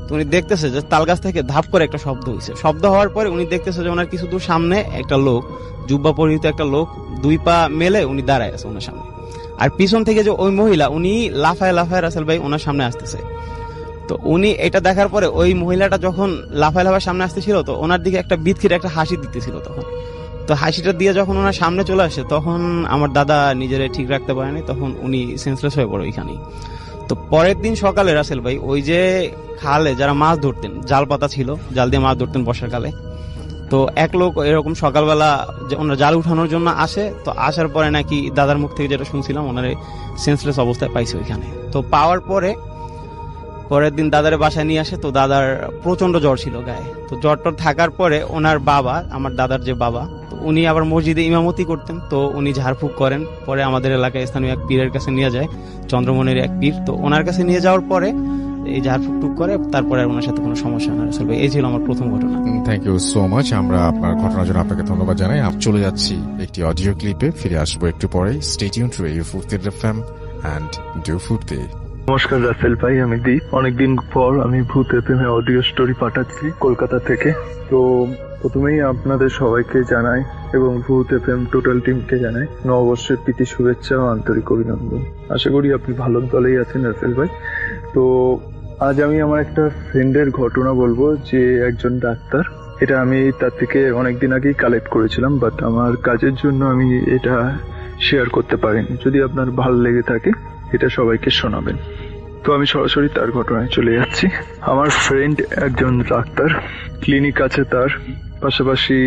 তো উনি দেখতেছে যে তাল গাছ থেকে ধাপ করে একটা শব্দ হয়েছে। শব্দ হওয়ার পরে উনি দেখতেছে যে ওনার কিছু দূর সামনে একটা লোক, জুব্বা পরিহিত একটা লোক, দুই পা মেলে উনি দাঁড়ায় আছে ওনার সামনে। আর পিছন থেকে যে ওই মহিলা, উনি লাফায় লাফায় রাসেল ভাই ওনার সামনে আসতেছে। তো উনি এটা দেখার পরে ওই মহিলাটা যখন লাফায় লাফায় সামনে আসতেছিল, তো ওনার দিকে একটা বিদকির একটা হাসি দিতেছিল তখন। তো হাসিটা দিয়ে যখন ওনার সামনে চলে আসে, তখন আমার দাদা নিজেরে ঠিক রাখতে পারেনি, তখন উনি সেন্সলেস হয়ে পড়ে ওইখানেই। তো পরের দিন সকালে রাসেল ভাই ওই যে খালে যারা মাছ ধরতেন, জাল পাতা ছিল, জাল দিয়ে মাছ ধরতেন বর্ষাকালে। তো এক লোক এরকম সকালবেলা ওনারা জাল উঠানোর জন্য আসে। তো আসার পরে নাকি দাদার মুখ থেকে যেটা শুনছিলাম, ওনারে সেন্সলেস অবস্থায় পাইছে ওইখানে। তো পাওয়ার পরে পরের দিন দাদারে বাসায় নিয়ে আসে। তো দাদার প্রচন্ড জ্বর ছিল গায়ে। তো জ্বরটর থাকার পরে ওনার বাবা, আমার দাদার যে বাবা, তো উনি আবার মসজিদে ইমামতি করতেন। তো উনি ঝাড়ফুঁক করেন, পরে আমাদের এলাকায় স্থানীয় এক পীরের কাছে নিয়ে যায়, চন্দ্রমণির এক পীর। তো ওনার কাছে নিয়ে যাওয়ার পরে এই ঝাড়ফুঁক করে, তারপরে আর ওনার সাথে কোনো সমস্যা না রাসেল ভাই। এই ছিল আমার প্রথম ঘটনা। Thank you so much. আমরা আপনার ঘটনার জন্য আপনাকে ধন্যবাদ জানাই। চলে যাচ্ছি একটি অডিও ক্লিপে, ফিরে আসবো একটু পরে। স্টে টিউনড টু রেডিও ফুর্তি এফএম এন্ড ডু ফুর্তি। নমস্কার রাসেল ভাই, আমি দীপ। অনেকদিন পর আমি ভূত এফএমে অডিও স্টোরি পাঠাচ্ছি কলকাতা থেকে। তো প্রথমেই আপনাদের সবাইকে জানাই এবং ভূত এফএম টোটাল টিমকে জানাই নববর্ষের প্রীতি শুভেচ্ছা ও আন্তরিক অভিনন্দন। আশা করি আপনি ভালো দলেই আছেন রাসেল ভাই। তো আজ আমি আমার একটা ফ্রেন্ডের ঘটনা বলবো, যে একজন ডাক্তার। এটা আমি তার থেকে অনেকদিন আগেই কালেক্ট করেছিলাম, বাট আমার কাজের জন্য আমি এটা শেয়ার করতে পারিনি। যদি আপনার ভালো লেগে থাকে এটা সবাইকে শোনাবেন। তো আমি সরাসরি তার ঘটনায় চলে যাচ্ছি। আমার ফ্রেন্ড একজন ডাক্তার, ক্লিনিক আছে তার, পাশাপাশি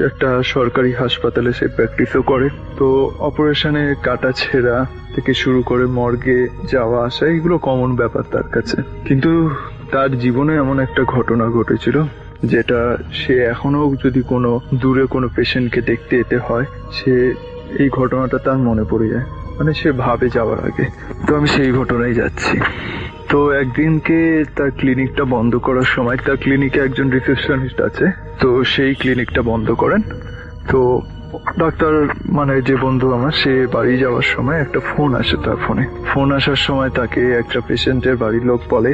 একটা সরকারি হাসপাতালে সে প্র্যাকটিসও করে। তো অপারেশনে কাটা ছেঁড়া থেকে শুরু করে মর্গে যাওয়া আসা এগুলো কমন ব্যাপার তার কাছে। কিন্তু তার জীবনে এমন একটা ঘটনা ঘটেছিল যেটা সে এখনো যদি কোনো দূরে কোনো পেশেন্টকে দেখতে যেতে হয়, সে এই ঘটনাটা তার মনে পড়ে যায়, মানে সে ভাবে যাওয়ার আগে। তো আমি সেই ঘটনায় যাচ্ছি। তো একদিনকে তার ক্লিনিকটা বন্ধ করার সময়, তার ক্লিনিকে একজন রিসেপশনিস্ট আছে, তো সেই ক্লিনিকটা বন্ধ করেন। তো ডাক্তার মানে যে বন্ধু আমার, সে বাড়ি যাওয়ার সময় একটা ফোন আসে তার ফোনে। ফোন আসার সময় তাকে একটা পেশেন্টের বাড়ির লোক বলে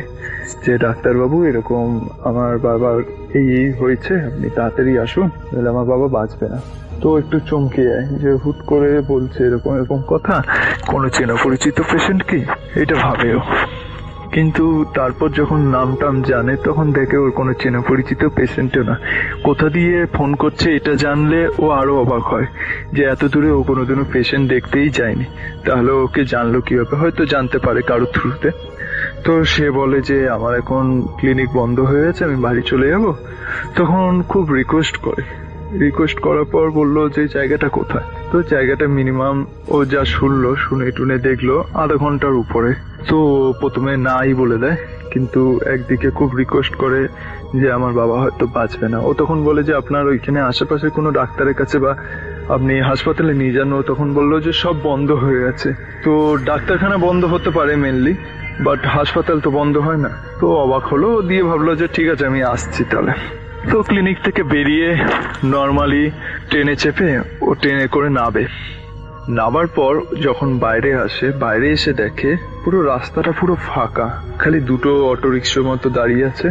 যে ডাক্তারবাবু এরকম আমার বাবার এই হয়েছে, আপনি তাড়াতাড়ি আসুন, তাহলে আমার বাবা বাঁচবে না। তো একটু চমকে যায় যে হুট করে বলছে এরকম এরকম কথা, কোনো চেনা পরিচিত পেশেন্ট কি, এটা ভাবেও। কিন্তু তারপর যখন নাম টাম জানে তখন দেখে ওর কোনো চেনা পরিচিত পেশেন্টও না। কোথা দিয়ে ফোন করছে এটা জানলে ও আরো অবাক হয় যে এত দূরে ও কোনোদিনও পেশেন্ট দেখতেই যায়নি, তাহলে ওকে জানলো কিভাবে? হয়তো জানতে পারে কারোর থ্রুতে। তো সে বলে যে আমার এখন ক্লিনিক বন্ধ হয়ে গেছে, আমি বাড়ি চলে যাব। তখন খুব রিকোয়েস্ট করার পর বললো যে জায়গাটা কোথায়। তো জায়গাটা মিনিমাম ও যা শুনে টুনে দেখলো আধা ঘন্টার উপরে। তো প্রথমে নাই বলে দেয়, কিন্তু একদিকে খুব রিকোয়েস্ট করে যে আমার বাবা হয়তো বাঁচবে না। ও তখন বলে যে আপনার ওইখানে আশেপাশে কোনো ডাক্তারের কাছে বা আপনি হাসপাতালে নিয়ে যান। ও তখন বললো যে সব বন্ধ হয়ে গেছে। তো ডাক্তারখানা বন্ধ হতে পারে মেনলি, বাট হাসপাতাল তো বন্ধ হয় না। তো অবাক হলো, দিয়ে ভাবলো যে ঠিক আছে আমি আসছি তাহলে। তো ক্লিনিক থেকে বেরিয়ে নর্মালি ট্রেনে চেপে ও ট্রেনে করে নামার পর যখন বাইরে আসে, বাইরে এসে দেখে পুরো রাস্তাটা পুরো ফাঁকা, খালি দুটো অটোরিক্সার মতো দাঁড়িয়ে আছে।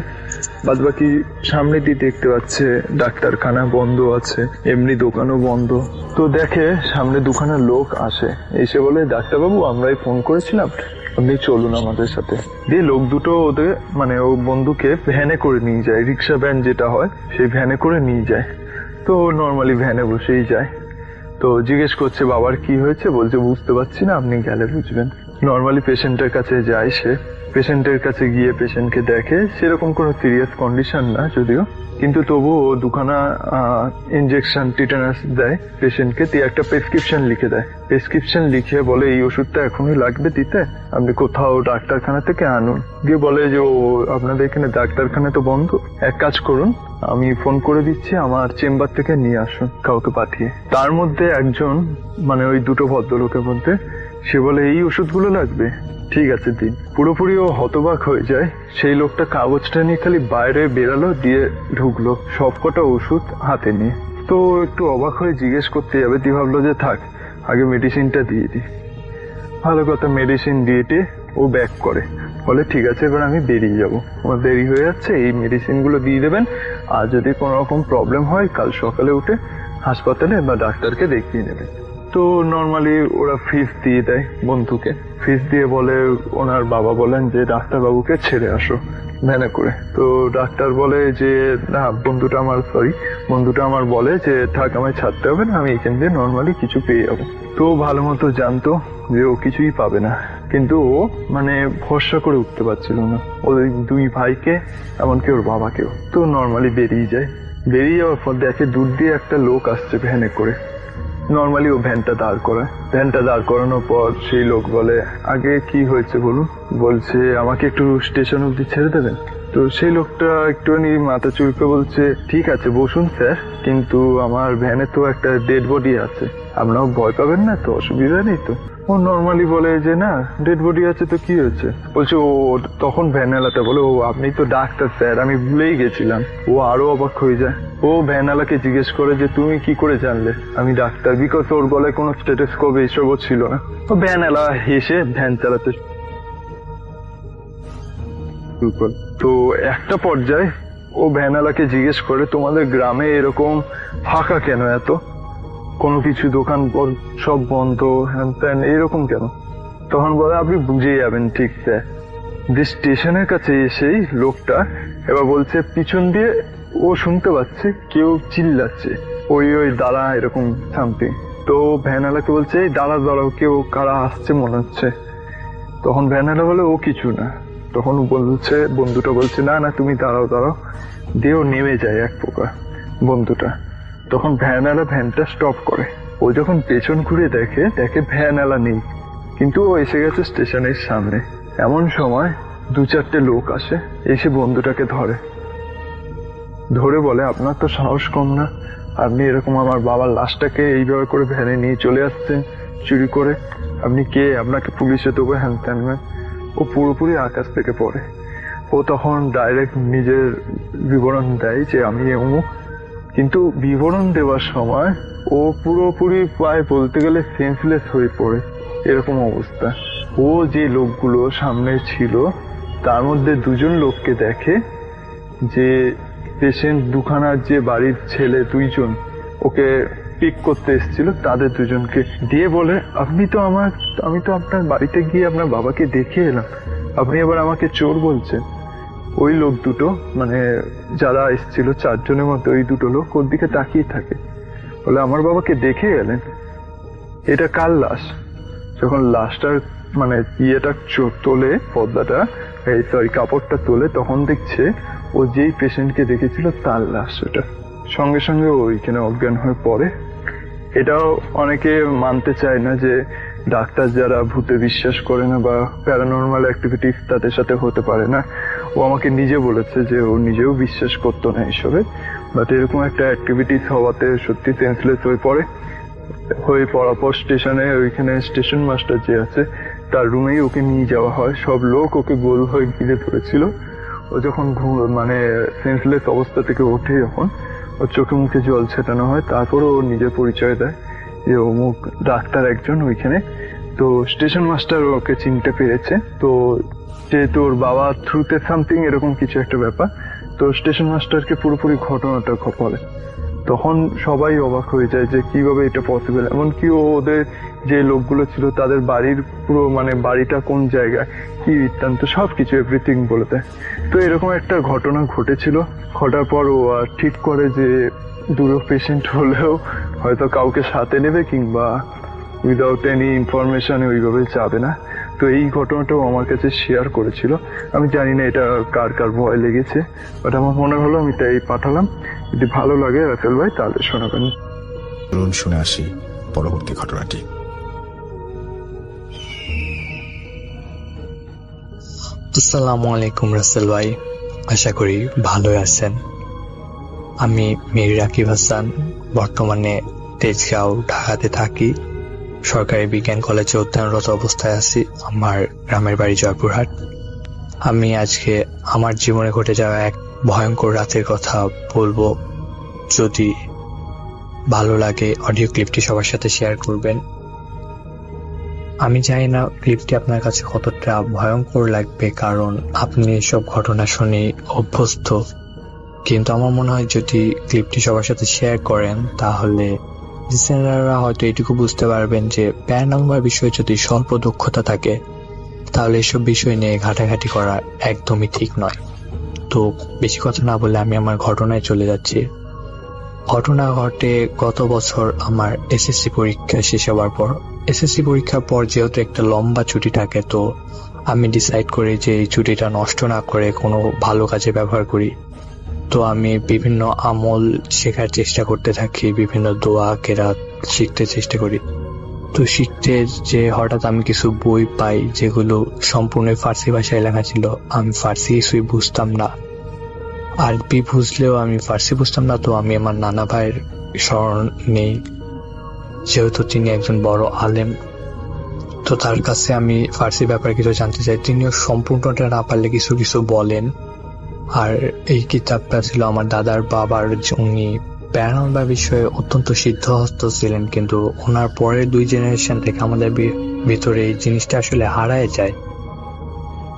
বাদ বাকি সামনে দিয়ে দেখতে পাচ্ছে ডাক্তারখানা বন্ধ আছে, এমনি দোকানও বন্ধ। তো দেখে সামনে দুখানা লোক আসে, এসে বলে ডাক্তারবাবু আমরাই ফোন করেছিলাম, আপনি চলুন আমাদের সাথে। দিয়ে লোক দুটো ওদের মানে ও বন্ধুকে ভ্যানে করে নিয়ে যায়, রিক্সা ভ্যান যেটা হয় সেই ভ্যানে করে নিয়ে যায়। তো নর্মালি ভ্যানে বসেই যায়। তো জিজ্ঞেস করছে বাবার কি হয়েছে, বলছে বুঝতে পারছি না, আপনি গেলে বুঝবেন। নর্মালি পেশেন্টের কাছে যায়, সে পেশেন্টের কাছে গিয়ে পেশেন্টকে দেখে, সেরকম কোনো সিরিয়াস কন্ডিশন না যদিও, কিন্তু তবুও দুখানা ইনজেকশন টিটানাস দেয় পেশেন্টকে, দিয়ে একটা প্রেসক্রিপশন লিখে দেয়। প্রেসক্রিপশন লিখে বলে এই ওষুধটা এখনই লাগবে দিতে, আপনি কোথাও ডাক্তারখানা থেকে আনুন। দিয়ে বলে যে ও আপনাদের এখানে ডাক্তারখানা তো বন্ধ, এক কাজ করুন আমি ফোন করে দিচ্ছি, আমার চেম্বার থেকে নিয়ে আসুন কাউকে পাঠিয়ে। তার মধ্যে একজন মানে ওই দুটো ভদ্রলোকের মধ্যে সে বলে এই ওষুধগুলো লাগবে, ঠিক আছে দিন। পুরোপুরি ও হতবাক হয়ে যায়। সেই লোকটা কাগজটা নিয়ে খালি বাইরে বেরালো, দিয়ে ঢুকলো সবকটা ওষুধ হাতে নিয়ে। তো একটু অবাক হয়ে জিজ্ঞেস করতে যাবে, দিয়ে ভাবলো যে থাক আগে মেডিসিনটা দিয়ে দিই। ভালো কথা, মেডিসিন দিয়ে ও ব্যাক করে, বলে ঠিক আছে এবার আমি বেরিয়ে যাবো, আমার দেরি হয়ে যাচ্ছে, এই মেডিসিনগুলো দিয়ে দেবেন, আর যদি কোনো রকম প্রবলেম হয় কাল সকালে উঠে হাসপাতালে বা ডাক্তারকে দেখিয়ে নেবেন। তো নর্মালি ওরা ফিস দিয়ে দেয় বন্ধুকে, ফিস দিয়ে বলে ওনার বাবা বলেন যে ডাক্তারবাবুকে ছেড়ে আসো ভ্যানে করে। তো ডাক্তার বলে যে না, বন্ধুটা আমার বলে যে থাক আমায় ছাড়তে হবে না, আমি এখান দিয়ে নর্মালি কিছু পেয়ে যাবো। তো ভালো মতো জানতো যে ও কিছুই পাবে না, কিন্তু ও মানে ভরসা করে উঠতে পারছিল না ওই দুই ভাইকে, এমনকি ওর বাবাকেও। তো নর্মালি বেরিয়ে যাওয়ার পর দেখে দূর দিয়ে একটা লোক আসছে ভ্যানে করে। নর্মালি ও ভ্যানটা দাঁড় করানোর পর সেই লোক বলে আগে কি হয়েছে বলুন, বলছে আমাকে একটু স্টেশন অব্দি ছেড়ে দেবেন। তো সেই লোকটা একটুখানি মাথা চুলকে বলছে ঠিক আছে বসুন স্যার, কিন্তু আমার ভ্যানে তো একটা ডেড বডি আছে, আপনারাও ভয় পাবেন না তো, অসুবিধা নেই তো। ও নর্মালি বলে যে না ডেড বডি আছে তো কি হয়েছে, বলছে ও তখন ভ্যানওয়ালাটা বলে ও আপনি তো ডাক্তার স্যার, আমি ভুলেই গেছিলাম। ও আরো অবাক হয়ে যায়, ও ভ্যানওয়ালাকে জিজ্ঞেস করে যে তুমি কি করে জানলে আমি ডাক্তার, বিকজ ওর গলায় কোনো স্টেথোস্কোপ এইসবও ছিল না। তো ভ্যানওয়ালা হেসে ভ্যান চালাতে শুরু করে। তো একটা পর্যায়ে ও ভ্যানওয়ালাকে জিজ্ঞেস করে তোমাদের গ্রামে এরকম ফাঁকা কেন, এত কোনো কিছু দোকান সব বন্ধ হ্যান ত্যান এরকম কেন? তখন বলে আপনি বুঝে যাবেন ঠিক স্যার। যে স্টেশনের কাছে এসেই লোকটা এবার বলছে পিছন দিয়ে ও শুনতে পাচ্ছে কেউ চিল্লাচ্ছে ওই দাঁড়া এরকম সামথিং। তো ভ্যানওয়ালাকে বলছে এই দাঁড়াও কেউ কারা আসছে মনে হচ্ছে। তখন ভ্যানওয়ালা বলে ও কিছু না। তখন বলছে বন্ধুটা বলছে না তুমি দাঁড়াও দিয়ে ও নেমে যায় এক প্রকার বন্ধুটা। তখন ভ্যানওয়ালা ভ্যানটা স্টপ করে, ও যখন পেছন ঘুরে দেখে ভ্যানওয়ালা নেই, কিন্তু ও এসে গেছে স্টেশনের সামনে। এমন সময় 2-4টে লোক আসে, এসে বন্ধুটাকে ধরে বলে আপনার তো সাহস কম না, আপনি এরকম আমার বাবার লাশটাকে এইভাবে করে ভ্যানে নিয়ে চলে আসছেন চুরি করে, আপনি কে, আপনাকে পুলিশে দেবো হ্যান ত্যান। ও পুরোপুরি আকাশ থেকে পড়ে। ও তখন ডাইরেক্ট নিজের বিবরণ দেয় যে আমি অমুক, কিন্তু বিবরণ দেওয়ার সময় ও পুরোপুরি প্রায় বলতে গেলে সেন্সলেস হয়ে পড়ে, এরকম অবস্থা। ও যে লোকগুলো সামনে ছিল তার মধ্যে 2জন লোককে দেখে, যে পেশেন্ট দুখানার যে বাড়ির ছেলে 2জন ওকে পিক করতে এসেছিল, তাদের 2জনকে দিয়ে বলে আমি তো আপনার বাড়িতে গিয়ে আপনার বাবাকে দেখে এলাম, আপনি আবার আমাকে চোর বলছেন? ওই লোক দুটো মানে যারা এসেছিল 4 জনের মধ্যে ওই দুটো লোক ওর দিকে তাকিয়ে থাকে, বলে আমার বাবাকে দেখে গেলেন। এটা কার লাশ? যখন লাশটার মানে ইয়েটা তোলে, পর্দাটা সরি কাপড়টা তোলে, তখন দেখছে ও যেই পেশেন্টকে দেখেছিল তার লাশ ওটা। সঙ্গে সঙ্গে ওইখানে অজ্ঞান হয়ে পড়ে। এটাও অনেকে মানতে চায় না যে ডাক্তার যারা ভূতে বিশ্বাস করে না বা প্যারানর্মাল অ্যাক্টিভিটিস তাদের সাথে হতে পারে না। ও আমাকে নিজে বলেছে যে ও নিজেও বিশ্বাস করতো না এসবে, বাট এরকম একটা অ্যাক্টিভিটিস হওয়াতে সত্যি সেন্সলেস হয়ে পড়ার পর স্টেশনে ওইখানে স্টেশন মাস্টার যে আছে তার রুমেই ওকে নিয়ে যাওয়া হয়। সব লোক ওকে গোল হয়ে ঘিরে ধরেছিল। ও যখন মানে সেন্সলেস অবস্থা থেকে ওঠে, যখন ওর চোখে মুখে জল ছেটানো হয়, তারপরে ও নিজের পরিচয় দেয় যে অমুক ডাক্তার একজন ওইখানে। তো স্টেশন মাস্টার ওকে চিনতে পেরেছে। তো যেহেতু ওর বাবা থ্রুতে সামথিং এরকম কিছু একটা ব্যাপার, তো স্টেশন মাস্টারকে পুরোপুরি ঘটনাটা বলে। তখন সবাই অবাক হয়ে যায় যে কিভাবে এটা পসিবল। এমনকি ওদের যে লোকগুলো ছিল তাদের বাড়ির পুরো মানে বাড়িটা কোন জায়গায়, কি বৃত্তান্ত সবকিছু এভরিথিং বলে দেয়। তো এরকম একটা ঘটনা ঘটেছিল। ঘটার পর ও ঠিক করে যে দুটো পেশেন্ট হলেও হয়তো কাউকে সাথে নেবে কিংবা উইদাউট এনি ইনফরমেশন ওইভাবে যাবে না। তো এই ঘটনাটাও আমার কাছে শেয়ার করেছিল। আমি জানি না এটা কার কার ভয় লেগেছে, বাট আমার মনে হলো আমি তাই পাঠালাম। যদি ভালো লাগে রাসেল ভাই তাহলে শোনাবেন। চলুন শুনে আসি পরবর্তী ঘটনাটি। আসসালামু আলাইকুম রাসেল ভাই, আশা করি ভালোই আছেন। আমি মীর রাকিব হাসান, বর্তমানে তেজগাঁও ঢাকাতে থাকি। সরকারি বিজ্ঞান কলেজে অধ্যয়নরত অবস্থায় আছি। আমার গ্রামের বাড়ি জয়পুরহাট। আমি আজকে আমার জীবনে ঘটে যাওয়া এক ভয়ঙ্কর রাতের কথা বলবো। যদি ভালো লাগে অডিও ক্লিপটি সবার সাথে শেয়ার করবেন। আমি জানি না ক্লিপটি আপনার কাছে কতটা ভয়ঙ্কর লাগবে, কারণ আপনি এসব ঘটনা শুনে অভ্যস্ত, কিন্তু আমার মনে হয় যদি ক্লিপটি সবার সাথে শেয়ার করেন তাহলে লিসেনাররা হয়তো এটুকু বুঝতে পারবেন যে প্যারানর্মাল বিষয়ে যদি স্বল্প দক্ষতা থাকে তাহলে এসব বিষয় নিয়ে ঘাটাঘাটি করা একদমই ঠিক নয়। তো বেশি কথা না বলে আমি আমার ঘটনায় চলে যাচ্ছি। ঘটনা ঘটে গত বছর আমার এসএসসি পরীক্ষা শেষ হওয়ার পর। এসএসসি পরীক্ষার পর যেহেতু একটা লম্বা ছুটি থাকে, তো আমি ডিসাইড করি যে এই ছুটিটা নষ্ট না করে কোনো ভালো কাজে ব্যবহার করি। তো আমি বিভিন্ন আমল শেখার চেষ্টা করতে থাকি, বিভিন্ন দোয়া কেরাত শিখতে চেষ্টা করি। তো শিখতে যে হঠাৎ আমি কিছু বই পাই যেগুলো সম্পূর্ণ ফার্সি ভাষায় লেখা ছিল। আমি ফার্সি কিছুই বুঝতাম না, আরবি বুঝলেও আমি ফার্সি বুঝতাম না। তো আমি আমার নানা ভাইয়ের স্মরণ নেই, যেহেতু তিনি একজন বড় আলেম। তো তার কাছে আমি ফার্সি ব্যাপারে কিছু জানতে চাই। তিনিও সম্পূর্ণটা না পারলে কিছু কিছু বলেন। আর এই কিতাবটা ছিল আমার দাদার বাবার, উনি প্যারানর্মাল বিষয়ে অত্যন্ত সিদ্ধহস্ত ছিলেন, কিন্তু ওনার পরের 2 জেনারেশন থেকে আমাদের ভিতরে এই জিনিসটা আসলে হারায় যায়।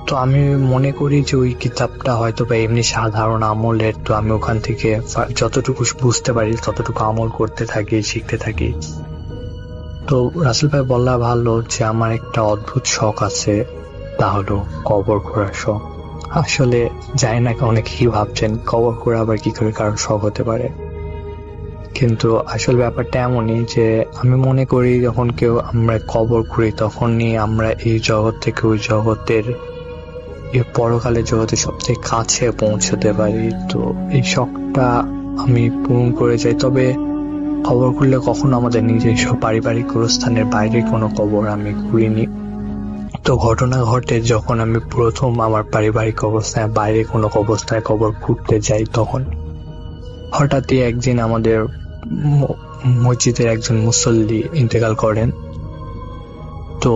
তো আমি মনে করি যে ওই কিতাবটা হয়তো বা এমনি সাধারণ আমলের। তো আমি ওখান থেকে যতটুকু বুঝতে পারি ততটুকু আমল করতে থাকি, শিখতে থাকি। তো রাসেল ভাই বললা ভালো যে আমার একটা অদ্ভুত শখ আছে, তা হলো কবর খোঁড়ার শখ। আসলে জানি না অনেকে কি ভাবছেন কবর খোঁড়া আবার কি করে কারণ শখ হতে পারে, কিন্তু আসল ব্যাপারটা এমনই যে আমি মনে করি যখন কেউ আমরা কবর খুঁড়ি তখনই আমরা এই জগৎ থেকে ওই জগতের পরকালের জগতে সবচেয়ে কাছে পৌঁছতে পারি। তো এই শখটা আমি পূরণ করে যাই। তবে কবর খুঁড়লে কখনো আমাদের নিজস্ব পারিবারিক স্থানের বাইরে কোনো কবর আমি খুঁড়িনি। তো ঘটনা ঘটে যখন আমি প্রথম আমার পারিবারিক অবস্থায় বাইরে কোনো অবস্থায় কবর খুঁড়তে যাই, তখন হঠাৎই একদিন আমাদের মসজিদের একজন মুসল্লি ইন্তেকাল করেন। তো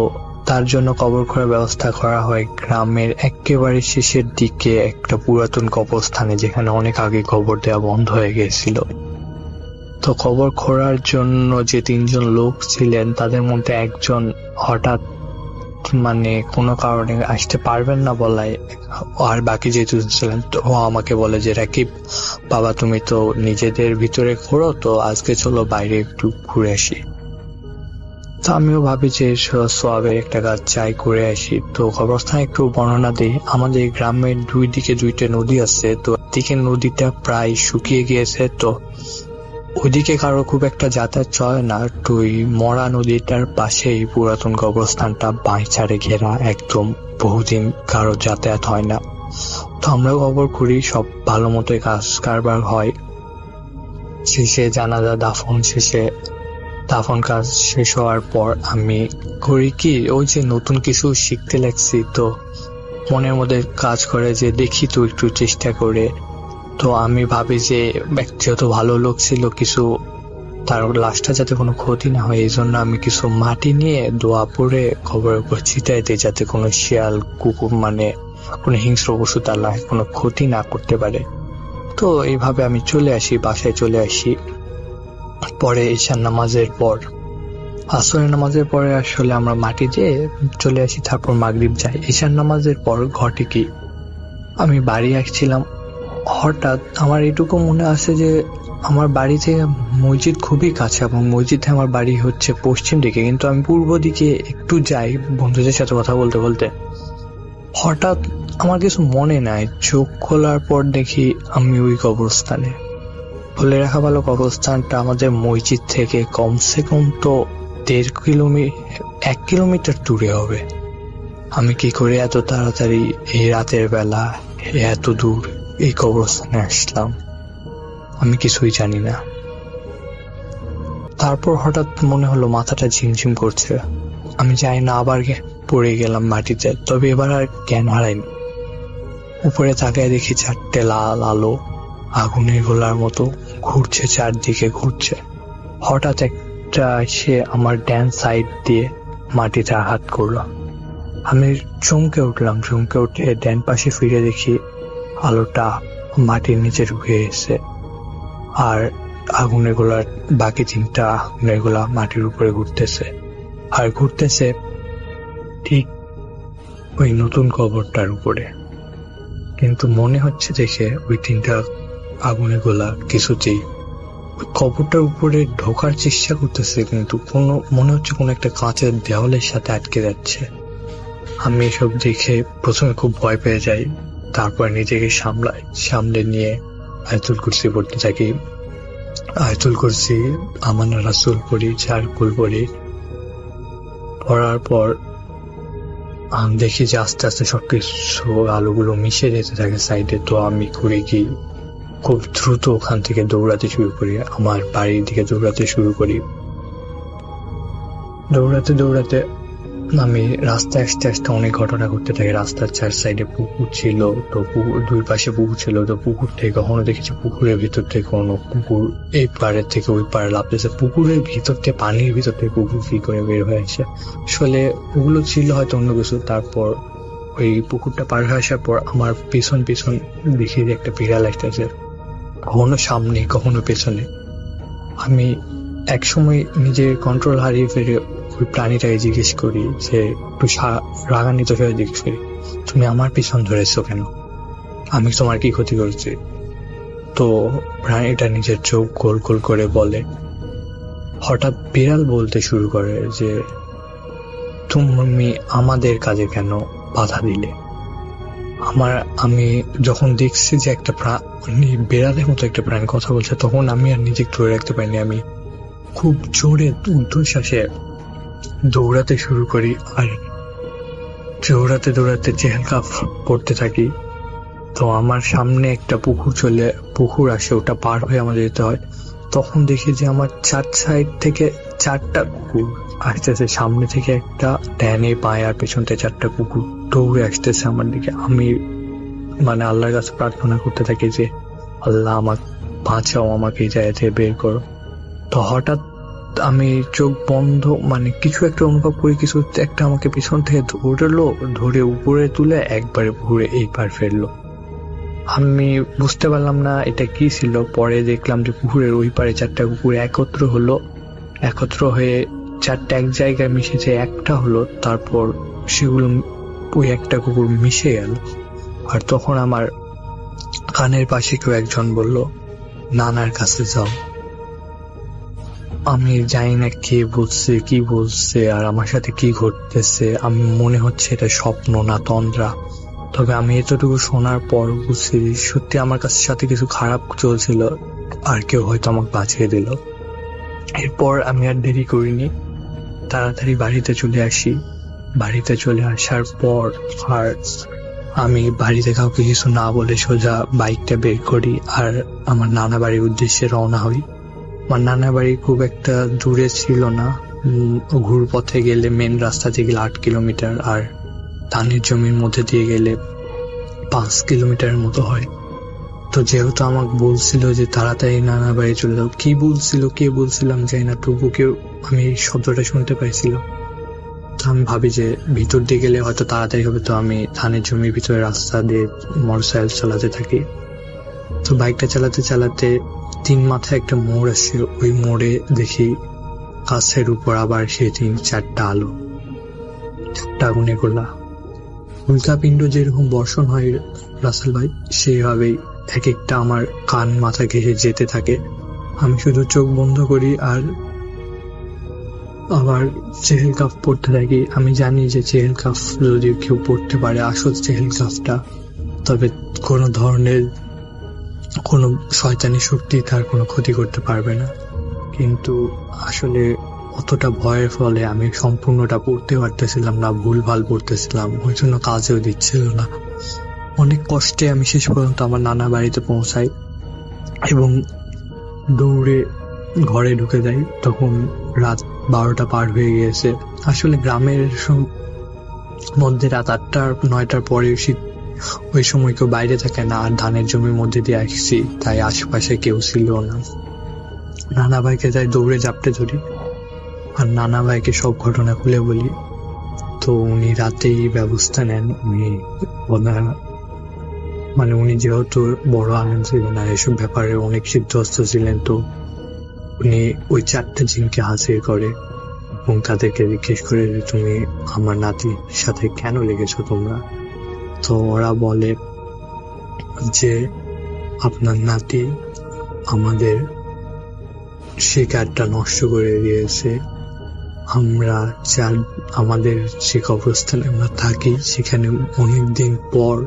তার জন্য কবর খোঁড়ার ব্যবস্থা করা হয় গ্রামের একেবারে শেষের দিকে একটা পুরাতন কবরস্থানে, যেখানে অনেক আগে কবর দেওয়া বন্ধ হয়ে গেছিল। তো কবর খোঁড়ার জন্য যে 3 জন লোক ছিলেন তাদের মধ্যে একজন হঠাৎ মানে কোনো কারণে আসতে পারবেন না বলায়, আর বাকি যেহেতু ছিলেন তো আমাকে বলে যে রাকিব বাবা তুমি তো নিজেদের ভিতরে খোঁড়ো, তো আজকে চলো বাইরে একটু ঘুরে আসি। তো আমিও ভাবি যে সোয়াবের একটা কাজ চাই করে আসি। তো কবরস্থান একটু বর্ণনা দিই। আমাদের গ্রামের দুই দিকে দুইটা নদী আছে, তো দিকে নদীটা প্রায় শুকিয়ে গিয়েছে, তো ওইদিকে কারো খুব একটা যাতায়াত চলে না। তো ওই মরা নদীটার পাশেই পুরাতন কবরস্থানটা বাঁচারে ঘেরা, একদম বহুদিন কারো যাতায়াত হয় না। তো আমরাও খবর করি, সব ভালো মতোই কাজ কারবার হয়। শেষে জানাজা দাফন কাজ শেষ হওয়ার পর আমি করি কি, ওই যে নতুন কিছু শিখতে লাগছি, তো মনের মধ্যে কাজ করে যে দেখি তো একটু চেষ্টা করে। তো আমি ভাবি যে ব্যক্তিগত ভালো লোক ছিল, কিছু তার লাশটা যাতে কোনো ক্ষতি না হয়, এই জন্য আমি কিছু মাটি নিয়ে দোয়া পড়ে খবরের উপর ছিটাই দিই, যাতে কোনো শিয়াল কুকুর মানে কোনো হিংস্র পশু তার লাশ কোনো ক্ষতি না করতে পারে। তো এইভাবে আমি বাসায় চলে আসি। পরে ঈশান নামাজের পর, আসরের নামাজের পরে আসলে আমরা মাটি দিয়ে চলে আসি, তারপর মাগরিব যাই। ঈশান নামাজের পর ঘটে কি, আমি বাড়ি আসছিলাম, হঠাৎ আমার এটুকু মনে আছে যে আমার বাড়ি থেকে মসজিদ খুবই কাছে, এবং মসজিদে আমার বাড়ি হচ্ছে পশ্চিম দিকে, কিন্তু আমি পূর্ব দিকে একটু যাই বন্ধুদের সাথে কথা বলতে বলতে। হঠাৎ আমার কিছু মনে নাই, চোখ খোলার পর দেখি আমি ওই কবরস্থানে। বলে রাখা ভালো, কবরস্থানটা আমাদের মসজিদ থেকে কমসে কম তো 1 কিলোমিটার দূরে হবে। আমি কি করে এত তাড়াতাড়ি এই রাতের বেলা এত দূর এই কবরস্থানে আসলাম, আমি কিছুই জানি না। তারপর হঠাৎ মনে হলো মাথাটা ঝিমঝিম করছে, আমি যাই না আবার পড়ে গেলাম মাটিতে। তবে এবার আর জ্ঞান হারাইনি। উপরে তাকায় দেখি 4টে লাল আলো আগুনের গোলার মতো ঘুরছে, চারদিকে ঘুরছে। হঠাৎ একটা এসে আমার ডান সাইড দিয়ে মাটিতে আঘাত করলো। আমি চমকে উঠলাম, চমকে উঠে ডান পাশে ফিরে দেখি আলোটা মাটির নিচে ঢুকে গেছে, আর আগুনের গোলার বাকি 3টা আগুনের গোলা মাটির উপরে ঘুরতেছে, আর ঘুরতেছে ঠিক ওই নতুন কবরটার উপরে। কিন্তু মনে হচ্ছে দেখে ওই 3টা আগুনের গোলা কিছুতেই কবরটার উপরে ঢোকার চেষ্টা করতেছে, কিন্তু মনে হচ্ছে কোনো একটা কাঁচের দেওয়ালের সাথে আটকে যাচ্ছে। আমি এসব দেখে প্রথমে খুব ভয় পেয়ে যাই, তারপর নিজেকে সামলে নিয়ে আয়াতুল কুরসি পড়তে থাকি। আয়াতুল কুরসি, আমানা রাসূল পড়ি, 4 কুল পড়ি। পড়ার পর আমি দেখি যে আস্তে আস্তে সবকিছু আলোগুলো মিশে যেতে থাকে সাইডে। তো আমি করি কি, খুব দ্রুত ওখান থেকে দৌড়াতে শুরু করি, আমার বাড়ির দিকে দৌড়াতে শুরু করি। দৌড়াতে দৌড়াতে আমি রাস্তায় আসতে আসতে অনেক ঘটনা ঘটতে থাকে। রাস্তার 4 সাইডে পুকুর ছিল, তো দুই পাশে পুকুর ছিল। তো পুকুর থেকে কখনো দেখেছি পুকুরের ভিতর থেকে কোনো কুকুর এই পাড়ের থেকে ওই পাড়ে লাফতেছে, পুকুরের ভিতর থেকে পানির ভিতর থেকে কুকুর ফি করে বের হয়ে আসে। আসলে ওগুলো ছিল হয়তো অন্য কিছু। তারপর ওই পুকুরটা পার হয়ে আসার পর আমার পিছন দেখি যে একটা বিড়াল আসতেছে, কখনো সামনে কখনো পেছনে। আমি একসময় নিজের কন্ট্রোল হারিয়ে ফেলে ওই প্রাণীটাকে জিজ্ঞেস করি, যে একটু রাগান্বিত হয়ে জিজ্ঞেস করি, তুমি আমার পিছন ধরেছো কেন? আমি তোমার কি ক্ষতি করেছি? তো প্রাণীটা নিজের চোখ গোল গোল করে বলে, হঠাৎ বিড়াল বলতে শুরু করে যে তুমি আমাদের কাজে কেন বাধা দিলে? আমি যখন দেখছি যে একটা বিড়ালের মতো একটা প্রাণী কথা বলছে, তখন আমি আর নিজেকে ধরে রাখতে পারিনি। আমি খুব জোরে ঊর্ধ্বশ্বাসে দৌড়াতে শুরু করি, আর দৌড়াতে দৌড়াতে চেহারা পড়তে থাকি। তো আমার সামনে একটা পুকুর আসে, ওটা পার হয়ে আমাদের যেতে হয়। তখন দেখি যে আমার 4 সাইড থেকে 4টা কুকুর আসতেছে, সামনে থেকে একটা, ডানে বাঁয়ে আর পেছন থেকে 4টা কুকুর দৌড়ে আসতেছে আমার দিকে। আমি আল্লাহর কাছে প্রার্থনা করতে থাকি যে আল্লাহ আমাকে বাঁচাও, আমাকে এই জায়গা থেকে বের করো। তো হঠাৎ আমি চোখ বন্ধ কিছু একটা অনুভব করি, কিছু একটা আমাকে পিছন থেকে ধরে উপরে তুলে একবারে ঘুরে এই পার ফেললো। আমি বুঝতে পারলাম না এটা কি ছিল। পরে দেখলাম যে পুকুরের ওই পারে 4টা কুকুর একত্র হয়ে 4টা এক জায়গায় মিশেছে, একটা হলো। তারপর সেগুলো ওই একটা কুকুর মিশে গেল। আর তখন আমার কানের পাশে কেউ একজন বলল, নানার কাছে যাও। আমি জানি না কে বলছে কি বলছে আর আমার সাথে কি ঘটতেছে। আমি মনে হচ্ছে এটা স্বপ্ন না তন্দ্রা। তবে আমি এতটুকু শোনার পর বুঝছি সত্যি আমার কাছে সাথে কিছু খারাপ চলছিল আর কেউ হয়তো আমাকে বাঁচিয়ে দিল। এরপর আমি আর দেরি করিনি, তাড়াতাড়ি বাড়িতে চলে আসি। বাড়িতে চলে আসার পর আর আমি বাড়িতে কাউকে কিছু না বলে সোজা বাইকটা বের করি আর আমার নানা বাড়ির উদ্দেশ্যে রওনা হই। আমার নানা বাড়ি খুব একটা দূরে ছিল না, ঘুর পথে গেলে মেন রাস্তা থেকে গেলে 8 কিলোমিটার আর ধানের জমির মধ্যে দিয়ে গেলে 5 কিলোমিটারের মতো হয়। তো যেহেতু আমাকে বলছিল যে তাড়াতাড়ি নানা বাড়ি চলে যাও, কি বলছিল কে বলছিলাম জানি না, তবু কেউ আমি এই শব্দটা শুনতে পাইছিলাম। তো আমি ভাবি যে ভিতর দিয়ে গেলে হয়তো তাড়াতাড়ি হবে, তো আমি ধানের জমির ভিতরে রাস্তা দিয়ে মোটরসাইকেল চালাতে থাকি। তো বাইকটা চালাতে চালাতে 3 মাথায় একটা মোড় আসে, ওই মোড়ে দেখি গাছের উপর আবার সেই 3-4টা আলো, একটা আগুনে গোলা। উল্কাপিণ্ড যেরকম বর্ষণ হয় রাসেল ভাই, সেইভাবেই এক একটা আমার কান মাথা ঘেঁষে যেতে থাকে। আমি শুধু চোখ বন্ধ করি আর আবার চেহেল কাফ পড়তে থাকি। আমি জানি যে চেহেল কাফ যদি কেউ পড়তে পারে, আসল চেহেল কাফটা, তবে কোনো ধরনের কোনো শয়তানি শক্তি তার কোনো ক্ষতি করতে পারবে না। কিন্তু আসলে অতটা ভয়ের ফলে আমি সম্পূর্ণটা পড়তে পারতেছিলাম না, ভুলভাল পড়তেছিলাম, ওই জন্য কাজেও দিচ্ছিল না। অনেক কষ্টে আমি শেষ পর্যন্ত আমার নানা বাড়িতে পৌঁছাই এবং দৌড়ে ঘরে ঢুকে যাই। তখন রাত 12টা পার হয়ে গিয়েছে। আসলে গ্রামের মধ্যে রাত 8টা-9টার পরে ওই সময় কেউ বাইরে থাকে না, আর ধানের জমির মধ্যে দিয়ে আসছি, তাই আশেপাশে কেউ ছিল না। নানা ভাইকে যাই দৌড়ে জাপটে ধরি আর নানা ভাইকে সব ঘটনা খুলে বলি। তো উনি রাতেই ব্যবস্থা নেন। মানে উনি যেহেতু বড় আনন্দ ছিলেন আর এসব ব্যাপারে অনেক সিদ্ধস্ত ছিলেন, তো উনি ওই 4টা জিনকে হাজির করে এবং তাদেরকে জিজ্ঞেস করে যে তুমি আমার নাতির সাথে কেন লেগেছো তোমরা। তো ওরা বলে যে আপনার নাতি আমাদের শিকারটা নষ্ট করে দিয়েছে। আমরা আমাদের যে কবরস্থানে আমরা থাকি সেখানে অনেকদিন পর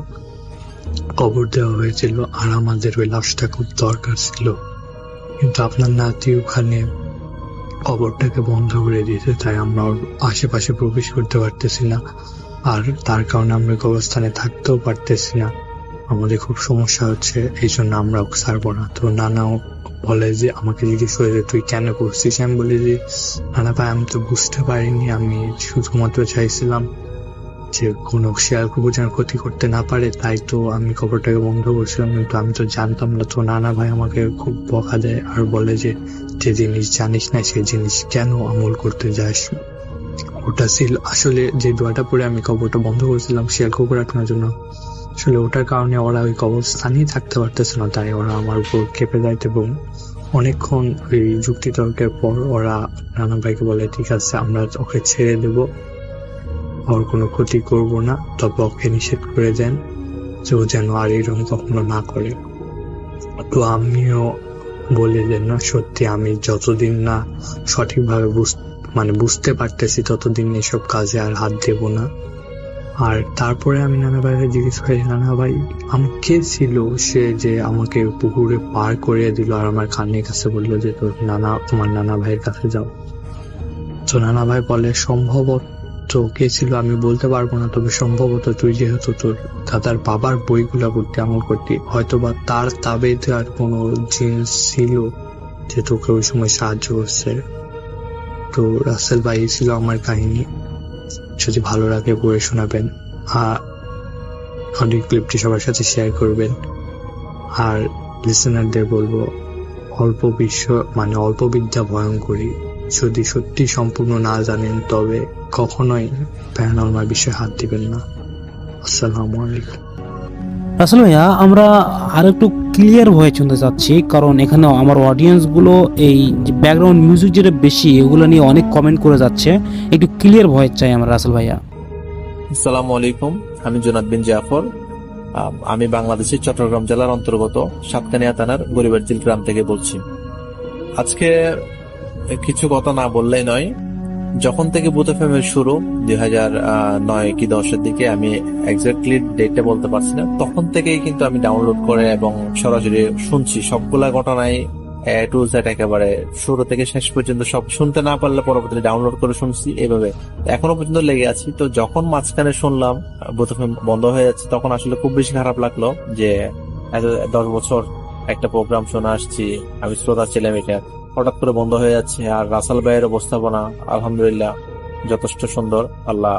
কবর দেওয়া হয়েছিল আর আমাদের ওই লাশটা খুব দরকার ছিল, কিন্তু আপনার নাতি ওখানে কবরটাকে বন্ধ করে দিয়েছে, তাই আমরা ওর আশেপাশে প্রবেশ করতে পারতেছি না আর তার কারণে আমরা কবরস্থানে থাকতেও পারতেছি না। আমাদের খুব সমস্যা হচ্ছে, এই জন্য আমরা ওকে ছাড়বো না। তো নানাও বলে যে আমাকে জিজ্ঞেস করে যে তুই কেন করছিস। আমি বলি যে নানা ভাই আমি তো বুঝতে পারিনি, আমি শুধুমাত্র চাইছিলাম যে কোনো শেয়ার কুকুর যেন ক্ষতি করতে না পারে, তাই তো আমি খবরটাকে বন্ধ করছিলাম, কিন্তু আমি তো জানতাম না। তো নানা ভাই আমাকে খুব বকা দেয় আর বলে যে যে জিনিস জানিস না সেই জিনিস কেন আমল করতে যাস। ওটা ছিল আসলে যে দোয়াটা পরে আমি কবরটা বন্ধ করেছিলাম শিয়াল কুকুর আটকানোর জন্য, আসলে ওটার কারণে ওরা ওই কবরস্থানেই থাকতে পারতেছে না, তাই ওরা আমার উপর খেপে যায় এবং অনেকক্ষণ ওই যুক্তি তর্কের পর ওরা নানা ভাইকে বলে ঠিক আছে আমরা ওকে ছেড়ে দেব, ওর কোনো ক্ষতি করব না, তবে ওকে নিষেধ করে দেন যে ও যেন আর এরকম কখনো না করে। তো আমিও বলে দেন না, সত্যি আমি যতদিন না সঠিকভাবে বুঝতে পারতেছি ততদিন এসব কাজে আর হাত দেব না। আর তারপরে আমি নানা ভাইকে জিজ্ঞেস করি নানা ভাই আমাকে ছিল সে যে আমাকে পুকুরে পার করে দিল আর আমার কানের কাছে বললো যে তোমার নানা ভাইয়ের কাছে যাও। তো নানা ভাই বলে সম্ভবত কে ছিল আমি বলতে পারবো না, তবে সম্ভবত তুই যেহেতু তোর দাদার বাবার বইগুলা পড়তে আমল করতি, হয়তোবা তার তাবেতে আর কোনো জিনিস ছিল যে তোকে ওই সময় সাহায্য করছে। তো রাসেল ভাই ছিল আমার কাহিনী, যদি ভালো লাগে পড়ে শোনাবেন আর অডিও ক্লিপটি সবার সাথে শেয়ার করবেন। আর লিসেনারদের বলবো অল্প বিদ্যা ভয়ঙ্করী, যদি সত্যি সম্পূর্ণ না জানেন তবে কখনোই প্যারানরমাল বিষয়ে হাত দিবেন না। আসসালামু আলাইকুম। আসলে ভাইয়া আমরা আর একটু ক্লিয়ার ভয়েস শুনতে চাচ্ছি, কারণ এখানে আমার অডিয়েন্স গুলো এই ব্যাকগ্রাউন্ড মিউজিক যেটা বেশি এগুলো নিয়ে অনেক কমেন্ট করে যাচ্ছে, একটু ক্লিয়ার ভয়েস চাই আমরা রাসেল ভাইয়া। আসসালামু আলাইকুম, আমি জোনাদ বিন জাফর। আমি বাংলাদেশের চট্টগ্রাম জেলার অন্তর্গত সাতকানিয়া থানার গরিবারঝিল গ্রাম থেকে বলছি। আজকে কিছু কথা না বললেই নয়। যখন থেকে ভূত এফএমের শুরু 2009 কি 10-এর দিকে, আমি এক্স্যাক্টলি ডেটটা বলতে পারছি না, তখন থেকেই কিন্তু আমি ডাউনলোড করে এবং সরাসরি শুনছি সবগুলা ঘটনাই এ টু জেড, একেবারে শুরু থেকে শেষ পর্যন্ত সব শুনতে না পারলে পরবর্তীতে ডাউনলোড করে শুনছি, এভাবে এখনো পর্যন্ত লেগে আছি। তো যখন মাঝখানে শুনলাম ভূত এফএম বন্ধ হয়ে যাচ্ছে, তখন আসলে খুব বেশি খারাপ লাগলো যে এত 10 বছর একটা প্রোগ্রাম শোনা আসছি, আমি শ্রোতা ছিলাম, এটা হঠাৎ করে বন্ধ হয়ে যাচ্ছে। আর রাসেল ভাইয়ের উপস্থাপনা আলহামদুলিল্লাহ যথেষ্ট সুন্দর। আল্লাহ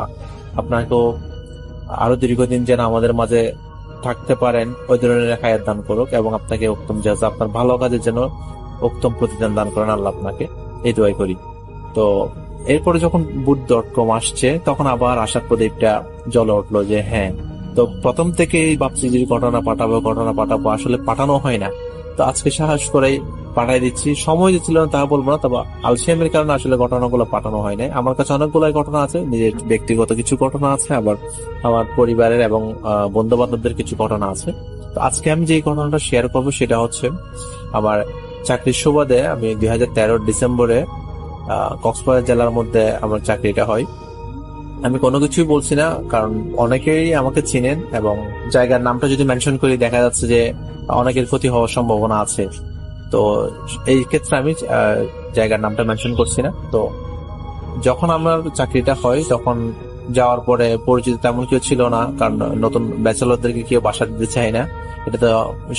আপনাকেও আরো দীর্ঘদিন যেন আমাদের মাঝে থাকতে পারেন, ওই ধরনের হায়াত দান করুক, এবং আপনাকে উত্তম জাযা, আপনার ভালো কাজের জন্য উত্তম প্রতিদান দান করেন আল্লাহ আপনাকে, এই দোয়াই করি। তো এরপরে যখন বুট.com আসছে, তখন আবার আশার প্রদীপটা জ্বলে উঠলো যে হ্যাঁ। তো প্রথম থেকেই ভাবছি যে ঘটনা পাঠাবো, আসলে পাঠানো হয় না। তো আজকে সাহস করেই পাঠাই দিচ্ছি। সময় যে ছিল না তা বলবো না, তবে আলসেমের কারণে আসলে ঘটনাগুলো পাঠানো হয় না। আমার কাছে অনেকগুলো ঘটনা আছে, নিজের ব্যক্তিগত কিছু ঘটনা আছে, আবার আমার পরিবারের এবং বন্ধু বান্ধবদের কিছু ঘটনা আছে। তো আজকে আমি যে ঘটনাটা শেয়ার করবো সেটা হচ্ছে আমার চাকরির সুবাদে আমি 2013 ডিসেম্বরে কক্সবাজার জেলার মধ্যে আমার চাকরিটা হয়। আমি কোনো কিছুই বলছি না, কারণ অনেকেই আমাকে চিনেন, এবং জায়গার নামটা যদি মেনশন করি দেখা যাচ্ছে যে অনেকের ক্ষতি হওয়ার সম্ভাবনা আছে। তো এই ক্ষেত্রে আমি জায়গার নামটা মেনশন করছি না। তো যখন আমার চাকরিটা হয়, তখন যাওয়ার পরে পরিচিত তেমন কেউ ছিল না, কারণ নতুন ব্যাচেলরদেরকে কেউ বাসা দিতে চায় না, এটা তো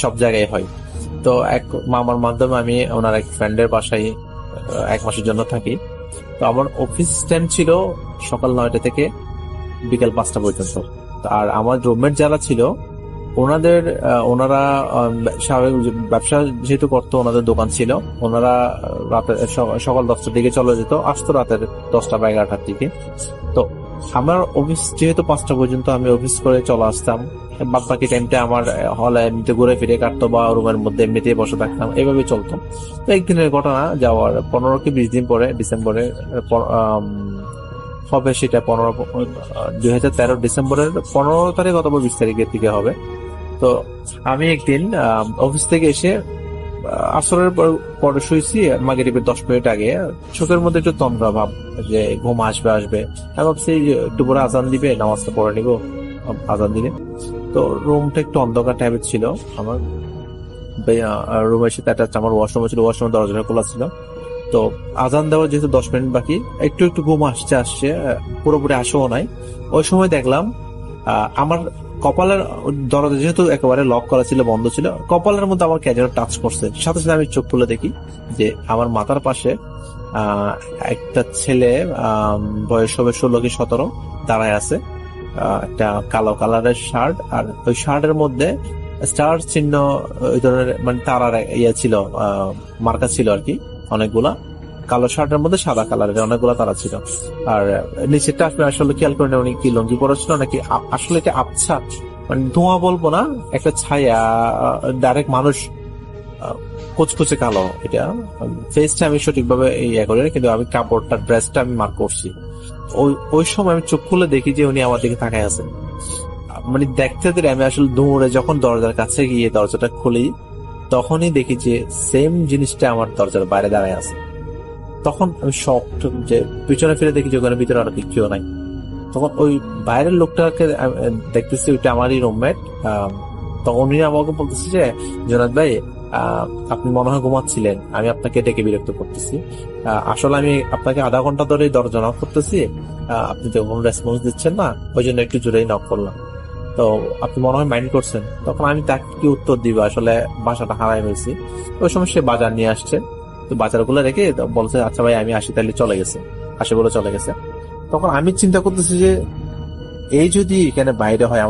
সব জায়গায় হয়। তো এক মামার মাধ্যমে আমি ওনার এক ফ্রেন্ডের বাসায় 1 মাসের জন্য থাকি। তো আমার অফিস টাইম ছিল সকাল 9টা থেকে বিকেল 5টা পর্যন্ত। আর আমার রুমমেট যারা ছিল ওনারা স্বাভাবিক ব্যবসা যেহেতু করতো, ওনাদের দোকান ছিল, ওনারা রাতে সকাল 10টার দিকে চলে যেত, আসতো রাতের 10টা বা 11টার দিকে। তো আমার অফিস যেহেতু 5টা পর্যন্ত, আমি অফিস করে চলে আসতাম, বাদ বাকি টাইমটা আমার হলে এমনিতে ঘুরে ফিরে কাটতো বা রুমের মধ্যে এমনিতেই বসে থাকতাম, এভাবে চলতো। তো একদিনের ঘটনা, যাওয়ার 15 কি 20 দিন পরে ডিসেম্বরে হবে, সেটা 2013 ডিসেম্বরের 15 তারিখ অথবা 20 তারিখের দিকে হবে। তো আমি একদিন অফিস থেকে এসে আসরের পরে শুয়েছি, মাগরিবের 10 মিনিট আগে চোখের মধ্যে একটু তন্দ্রা ভাব, যে ঘুম আসবে। আমি ভাবছি একটু পরে আজান দিবে, নামাজটা পড়ে নিব, আজান দিলে। তো রুমটা একটু অন্ধকার টাইপের ছিল। আমার রুমের সাথে একটা আমার ওয়াশরুম ছিল, ওয়াশরুমের দরজাটা খোলা ছিল। তো আজান দেওয়ার যেহেতু 10 মিনিট বাকি, একটু ঘুম আসছে, পুরোপুরি আসেও নাই। ওই সময় দেখলাম আমার কপালের দরজা যেহেতু একেবারে লক করা ছিল, বন্ধ ছিল, কপালের মধ্যে আমার ক্যাজের টাচ করছে। সাথে সাথে আমি চোখ খুলে দেখি যে আমার মাথার পাশে একটা ছেলে, বয়স হবে 16 কি 17, দাঁড়ায় আছে। একটা কালো কালারের শার্ট, আর ওই শার্টের মধ্যে স্টার চিহ্ন, ওই ধরনের মানে তারার ছিল, মার্কা ছিল আর কি, অনেকগুলা। কালো শার্টের মধ্যে সাদা কালারের অনেকগুলো তারা ছিল। আর নিচেরটা আসলে খেয়াল করে উনি কি লঙ্গি পরেছিল নাকি, আসলে এটা আবছা, মানে ধোঁয়া বলবো না, একটা ছায়া, ডাইরেক্ট মানুষ, কুচকুচে কালো। এটা ফেসটা আমি সঠিকভাবে ইয়ে করি, কিন্তু আমি কাপড়টা, ড্রেসটা আমি মার্ক করছি। ওই সময় আমি চোখ খুলে দেখি যে উনি আমার দিকে তাকায় আছেন। মানে দেখতে আমি আসলে দৌড়ে যখন দরজার কাছে গিয়ে দরজাটা খুলি, তখনই দেখি যে সেম জিনিসটা আমার দরজার বাইরে দাঁড়ায় আছে। তখন আমি শকড, যে পিছনে ফিরে দেখি যে ওখানে ভিতরে আরো কেউ নাই। তখন ওই বাইরের লোকটাকে দেখতেছি, ওইটা আমারই রুমমেট। তখন উনি আমাকে বলতেছে যে জোনাদ ভাই, আপনি মনে হয় ঘুমাচ্ছিলেন, আমি আপনাকে ডেকে বিরক্ত করতেছি। আসলে আমি আপনাকে আধা ঘন্টা ধরে দরজা নক করতেছি, আপনি তো কোনো রেসপন্স দিচ্ছেন না, ওই জন্য একটু জোরেই নক করলাম। তো আপনি মনে হয় মাইন্ড করছেন। তখন আমি তাকে কি উত্তর দিব, আসলে বাসাটা হারাই ফেলছি। ওই সময় সে বাজার নিয়ে আসছে, তো বাজারগুলো রেখে বলছে আচ্ছা ভাই আমি আসি, তাহলে চলে গেছে। তখন আমি চিন্তা করতেছি যে এই যদি এখানে বাইরে হয়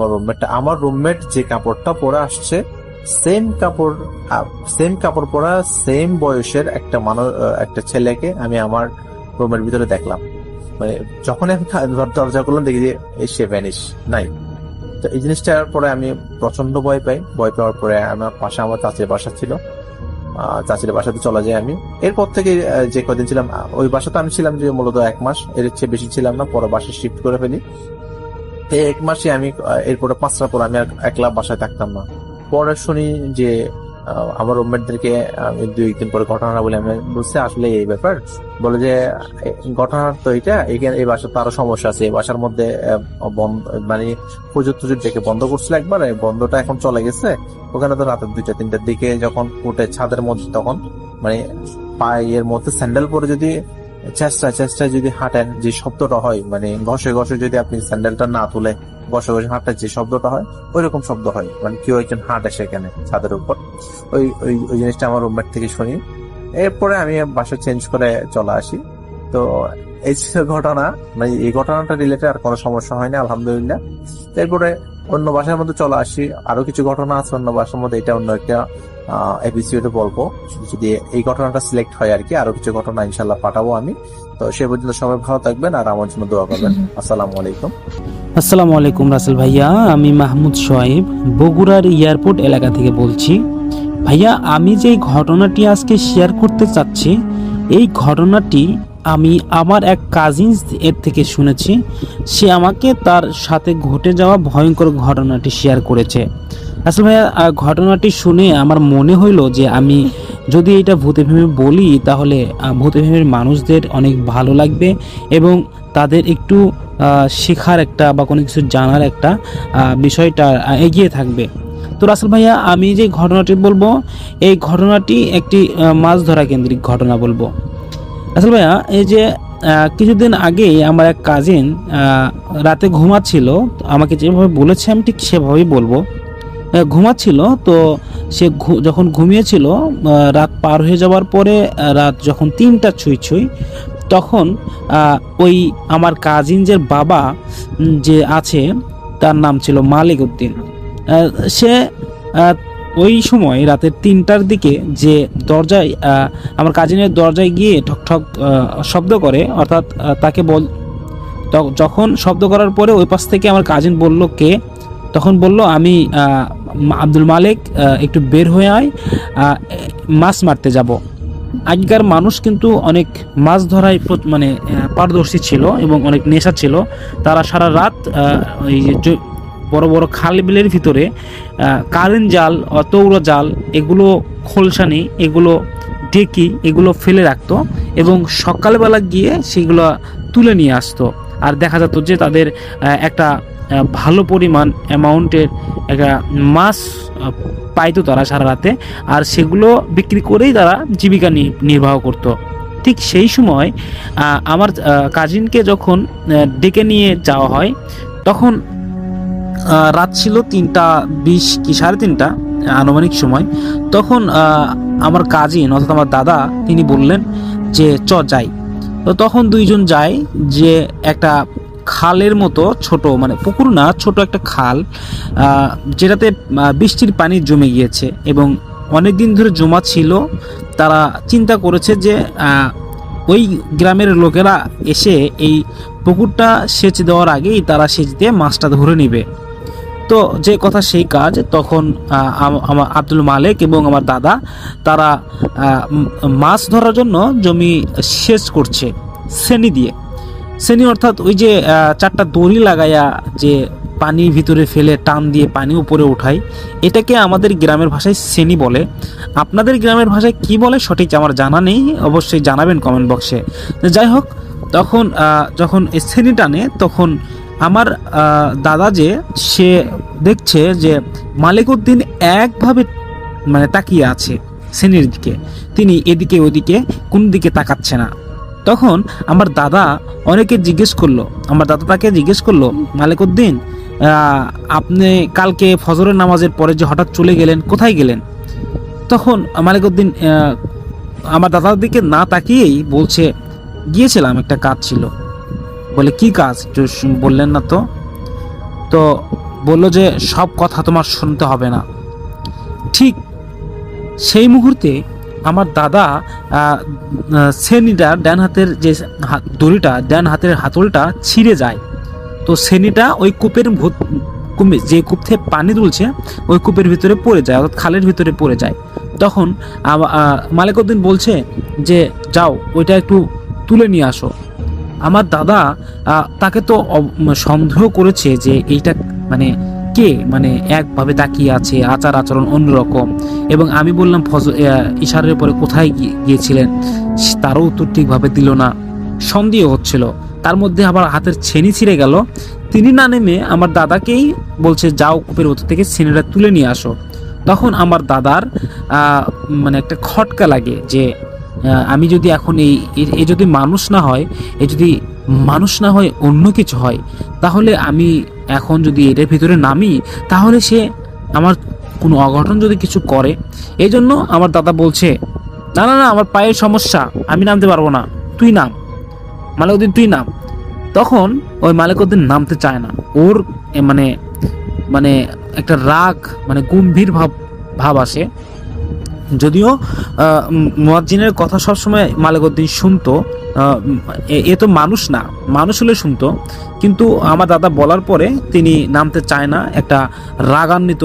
আমার রুমমেট যে কাপড়টা পরে আসছে, সেম কাপড় পরা, সেম বয়সের একটা ছেলেকে আমি আমার রুমের ভিতরে দেখলাম। মানে যখন আমি দরজা করলাম দেখি যে সে ভ্যানিশ নাই। তো এই জিনিসটার পরে আমি প্রচন্ড ভয় পাওয়ার পরে আমার পাশে আমার চাচির বাসা ছিল, চাচির বাসাতে চলে যাই আমি। এরপর থেকে যে কদিন ছিলাম ওই বাসাতে, আমি ছিলাম যে মূলত 1 মাস, এর চেয়ে বেশি ছিলাম না, পরে বাসা শিফট করে ফেলি। এই 1 মাসে আমি এরপরে 5টা পর আমি আর একলা বাসায় থাকতাম না। পরে শুনি যে আমার রুমমেটদেরকে আমি 2-1 দিন পরে ঘটনাটা বলে আমি বুঝছি আসলে এই ব্যাপার। বলে যে ঘটনা তো এখানে এই বাসার তো আরো সমস্যা আছে, এই বাসার মধ্যে মানে হুজুর টুজুর ডেকে বন্ধ করছিল একবার, এই বন্ধটা এখন চলে গেছে। ওখানে তো রাতের 2-3টার দিকে যখন উঠে ছাদের মধ্যে, তখন মানে পায়ের মধ্যে স্যান্ডেল পরে যদি চেষ্টায় যদি হাঁটেন, যে শব্দটা হয়, মানে ঘষে যদি আপনি স্যান্ডেলটা না তুলে ঘষে হাঁটার যে শব্দটা হয়, ওই রকম শব্দ হয়, মানে কেউ একজন হাঁটে সেখানে ছাদের উপর। ওই জিনিসটা আমার রুমমেট থেকে শুনি। এরপরে আমি বাসা চেঞ্জ করে চলে আসি। তো এই ছিল ঘটনা, মানে এই ঘটনাটা রিলেটেড আর কোনো সমস্যা হয়নি আলহামদুলিল্লাহ। এরপরে অন্য বাসার মধ্যে চলে আসি, আরো কিছু ঘটনা আছে অন্য বাসার মধ্যে, এটা অন্য একটা এপিসোডে বলবো যদি এই ঘটনাটা সিলেক্ট হয় আর কি। আরো কিছু ঘটনা ইনশাল্লাহ পাঠাবো আমি। তো সে পর্যন্ত সবাই ভালো থাকবেন আর আমার জন্য দোয়া করবেন। আসসালামু আলাইকুম। আসসালামু আলাইকুম রাসেল ভাইয়া, আমি মাহমুদ সোহাইব বগুড়ার এয়ারপোর্ট এলাকা থেকে বলছি। ভাইয়া, আমি যে ঘটনাটি আজকে শেয়ার করতে চাচ্ছি, এই ঘটনাটি আমি আমার এক কাজিনস এর থেকে শুনেছি। সে আমাকে তার সাথে ঘটে যাওয়া ভয়ঙ্কর ঘটনাটি শেয়ার করেছে। আসলে ভাইয়া, ঘটনাটি শুনে আমার মনে হইলো যে আমি যদি এটা ভূত এফএমে বলি তাহলে ভূত এফএমের মানুষদের অনেক ভালো লাগবে এবং তাদের একটু শেখার একটা বা কোনো কিছু জানার একটা বিষয়টা এগিয়ে থাকবে। তো রাসেল ভাইয়া, আমি যে ঘটনাটি বলবো এই ঘটনাটি একটি মাছ ধরা কেন্দ্রিক ঘটনা বলবো। রাসেল ভাইয়া, এই যে কিছুদিন আগে আমার এক কাজিন রাতে ঘুমাচ্ছিল, আমাকে যেভাবে বলেছে আমি ঠিক সেভাবেই বলবো। ঘুমাচ্ছিল, তো সে যখন ঘুমিয়েছিল, রাত পার হয়ে যাওয়ার পরে রাত যখন 3টা ছুঁই তখন ওই আমার কাজিনদের বাবা যে আছে তার নাম ছিল মালিক উদ্দিন। সে ওই সময় রাতের 3টার দিকে যে দরজায় আমার কাজিনের দরজায় গিয়ে ঠক শব্দ করে, অর্থাৎ তাকে যখন শব্দ করার পরে ওই পাশ থেকে আমার কাজিন বলল কে, তখন বলল আমি আব্দুল মালিক, একটু বের হয়ে আয়, মাছ মারতে যাব। আগেকার মানুষ কিন্তু অনেক মাছ ধরায় মানে পারদর্শী ছিল এবং অনেক নেশা ছিল। তারা সারা রাত এই যে বড় বড় খাল বিলের ভিতরে কারেন্ট জাল, তৌড়া জাল, এগুলো খোলসানি, এগুলো ডেকি, এগুলো ফেলে রাখতো এবং সকালবেলা গিয়ে সেগুলো তুলে নিয়ে আসতো। আর দেখা যেত যে তাদের একটা ভালো পরিমাণ অ্যামাউন্টের একটা মাছ পাইতো তারা সারা রাতে, আর সেগুলো বিক্রি করেই তারা জীবিকা নির্বাহ করত। ঠিক সেই সময় আমার কাজিনকে যখন ডেকে নিয়ে যাওয়া হয়, তখন রাত ছিল 3:20 কি 3:30 আনুমানিক সময়। তখন আমার কাজিন অর্থাৎ আমার দাদা তিনি বললেন যে যাই। তো তখন দুইজন যায়, যে একটা খালের মতো ছোট, মানে পুকুর না, ছোট একটা খাল, যেটাতে বৃষ্টির পানি জমে গিয়েছে এবং অনেক দিন ধরে জমা ছিল। তারা চিন্তা করেছে যে ওই গ্রামের লোকেরা এসে এই পুকুরটা সেচ দেওয়ার আগেই তারা সেচ দিয়ে মাছটা ধরে নেবে। তো যে কথা সেই কাজ। তখন আমার আব্দুল মালিক এবং আমার দাদা তারা মাছ ধরার জন্য জমি সেচ করছে সেনি অর্থাৎ ওই যে 4টা দড়ি লাগাইয়া যে পানির ভিতরে ফেলে টান দিয়ে পানি উপরে উঠায়, এটাকে আমাদের গ্রামের ভাষায় সেনি বলে। আপনাদের গ্রামের ভাষায় কি বলে সঠিক আমার জানা নেই, অবশ্যই জানাবেন কমেন্ট বক্সে। যাই হোক, তখন যখন সেনি টানে, তখন আমার দাদা যে সে দেখছে যে মালিক উদ্দিন একভাবে মানে তাকিয়ে আছে সেনির দিকে, তিনি এদিকে ওদিকে কোন দিকে তাকাচ্ছে না। তখন আমার দাদা তাকে জিজ্ঞেস করলো মালিক উদ্দিন, আপনি কালকে ফজরের নামাজের পরে যে হঠাৎ চলে গেলেন, কোথায় গেলেন? তখন মালিক উদ্দিন আমার দাদার দিকে না তাকিয়েই বলছে, গিয়েছিলাম, একটা কাজ ছিল। বলে কি কাজ বললেন না তো? তো বললো যে সব কথা তোমার শুনতে হবে না। ঠিক সেই মুহূর্তে আমার দাদা সেনিটা ডান হাতের যে দড়িটা, ডান হাতের হাতলটা ছিঁড়ে যায়। তো সেনিটা ওই কূপের যে কূপ থেকে পানি তুলছে ওই কূপের ভিতরে পড়ে যায়, অর্থাৎ খালের ভিতরে পড়ে যায়। তখন মালিক উদ্দিন বলছে যে যাও, ওইটা একটু তুলে নিয়ে আসো। আমার দাদা তাকে তো সন্দেহ করেছে যে এইটা মানে কে মানে একভাবে তাকিয়ে আছে, আচার আচরণ অন্যরকম। এবং আমি বললাম ইশারের পরে কোথায় গিয়েছিলেন, তারও উত্তর ঠিকভাবে দিল না। সন্দেহ হচ্ছিল, তার মধ্যে আবার হাতের ছেনি ছিঁড়ে গেল। তিনি না নেমে আমার দাদাকেই বলছে, যাও কূপের ভেতর থেকে ছেনিটা তুলে নিয়ে আসো। তখন আমার দাদার মানে একটা খটকা লাগে যে আমি যদি এখন এ যদি মানুষ না হয়, এ যদি মানুষ না হয় অন্য কিছু হয়, তাহলে আমি এখন যদি এটার ভিতরে নামি, তাহলে সে আমার কোনো অঘটন যদি কিছু করে। এই জন্য আমার দাদা বলছে, না না না, আমার পায়ের সমস্যা, আমি নামতে পারবো না, তুই নাম, মালিকুদ্দিন তুই নাম। তখন ওই মালিকুদ্দিন নামতে চায় না। ওর মানে মানে একটা রাগ, মানে গম্ভীর ভাব আসে। যদিও মুয়াজ্জিনের কথা সবসময় মালিকুদ্দিন শুনতো, এ তো মানুষ না, মানুষ হলে শুনতো, কিন্তু আমার দাদা বলার পরে তিনি নামতে চায় না। একটা রাগান্বিত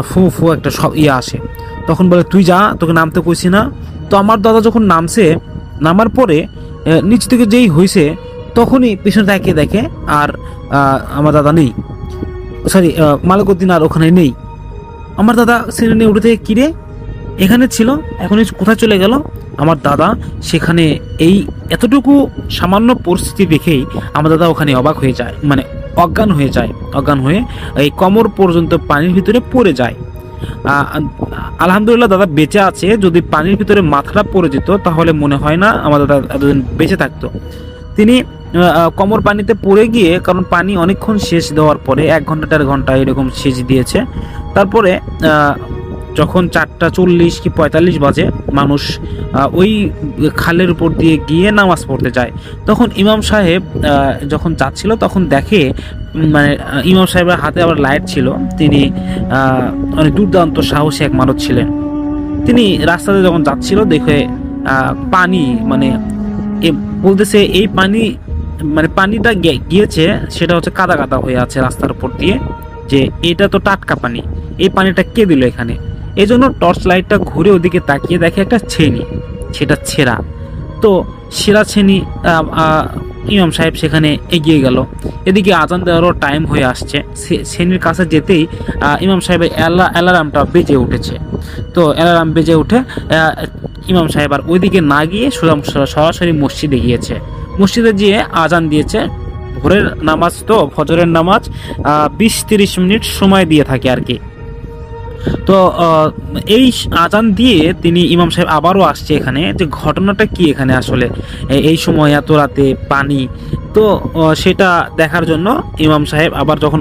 ফু ফু একটা আসে। তখন বলে, তুই যা, তোকে নামতে কইছি না। তো আমার দাদা যখন নামার পরে নিচ থেকে যেই হয়েছে, তখনই পিছনে তাকিয়ে দেখে আর আমার দাদা নেই, সরি মালিকুদ্দিন আর ওখানে নেই। আমার দাদা সিঁড়ি নিয়ে উঠে থেকে, কিরে এখানে ছিল, এখন কোথায় চলে গেল? আমার দাদা সেখানে এই এতটুকু সামান্য পরিস্থিতি দেখেই আমার দাদা ওখানে অবাক হয়ে যায়, মানে অজ্ঞান হয়ে এই কোমর পর্যন্ত পানির ভিতরে পড়ে যায়। আলহামদুলিল্লাহ দাদা বেঁচে আছে। যদি পানির ভিতরে মাথাটা পড়ে যেত, তাহলে মনে হয় না আমার দাদা এতদিন বেঁচে থাকতো। তিনি কোমর পানিতে পড়ে গিয়ে, কারণ পানি অনেকক্ষণ সেচ দেওয়ার পরে 1 ঘন্টা 1.5 ঘন্টা এরকম সেচ দিয়েছে, তারপরে যখন 4:40 কি 45 বাজে, মানুষ ওই খালের উপর দিয়ে গিয়ে নামাজ পড়তে যায়। তখন ইমাম সাহেব যখন যাচ্ছিল, তখন দেখে মানে ইমাম সাহেবের হাতে আবার লাইট ছিল। তিনি অনেক দুর্দান্ত সাহসী এক মানুষ ছিলেন। তিনি রাস্তাতে যখন যাচ্ছিল, দেখে পানি মানে বলতেছে, এই পানি মানে পানিটা গিয়েছে সেটা হচ্ছে কাদা কাদা হয়ে আছে রাস্তার উপর দিয়ে, যে এটা তো টাটকা পানি, এই পানিটা কে দিল এখানে। এই জন্য টর্চ লাইটটা ঘুরে ওদিকে তাকিয়ে দেখে একটা ছেনি, সেটা ছেঁড়া। তো সেরা ছেনি ইমাম সাহেব সেখানে এগিয়ে গেল। এদিকে আজান দেওয়ারও টাইম হয়ে আসছে। ছেনির কাছে যেতেই ইমাম সাহেবের অ্যালার্মটা বেজে উঠেছে। তো অ্যালার্ম বেজে উঠে ইমাম সাহেব আর ওইদিকে না গিয়ে সরাসরি মসজিদে গিয়েছে। মসজিদে গিয়ে আজান দিয়েছে। ভোরের নামাজ তো, ফজরের নামাজ 20-30 মিনিট সময় দিয়ে থাকে আর কি। তো এই আজান দিয়ে তিনি ইমাম সাহেব আবারও আসছে এখানে, যে ঘটনাটা কি এখানে আসলে এই সময় এত রাতে পানি। তো সেটা দেখার জন্য ইমাম সাহেব আবার যখন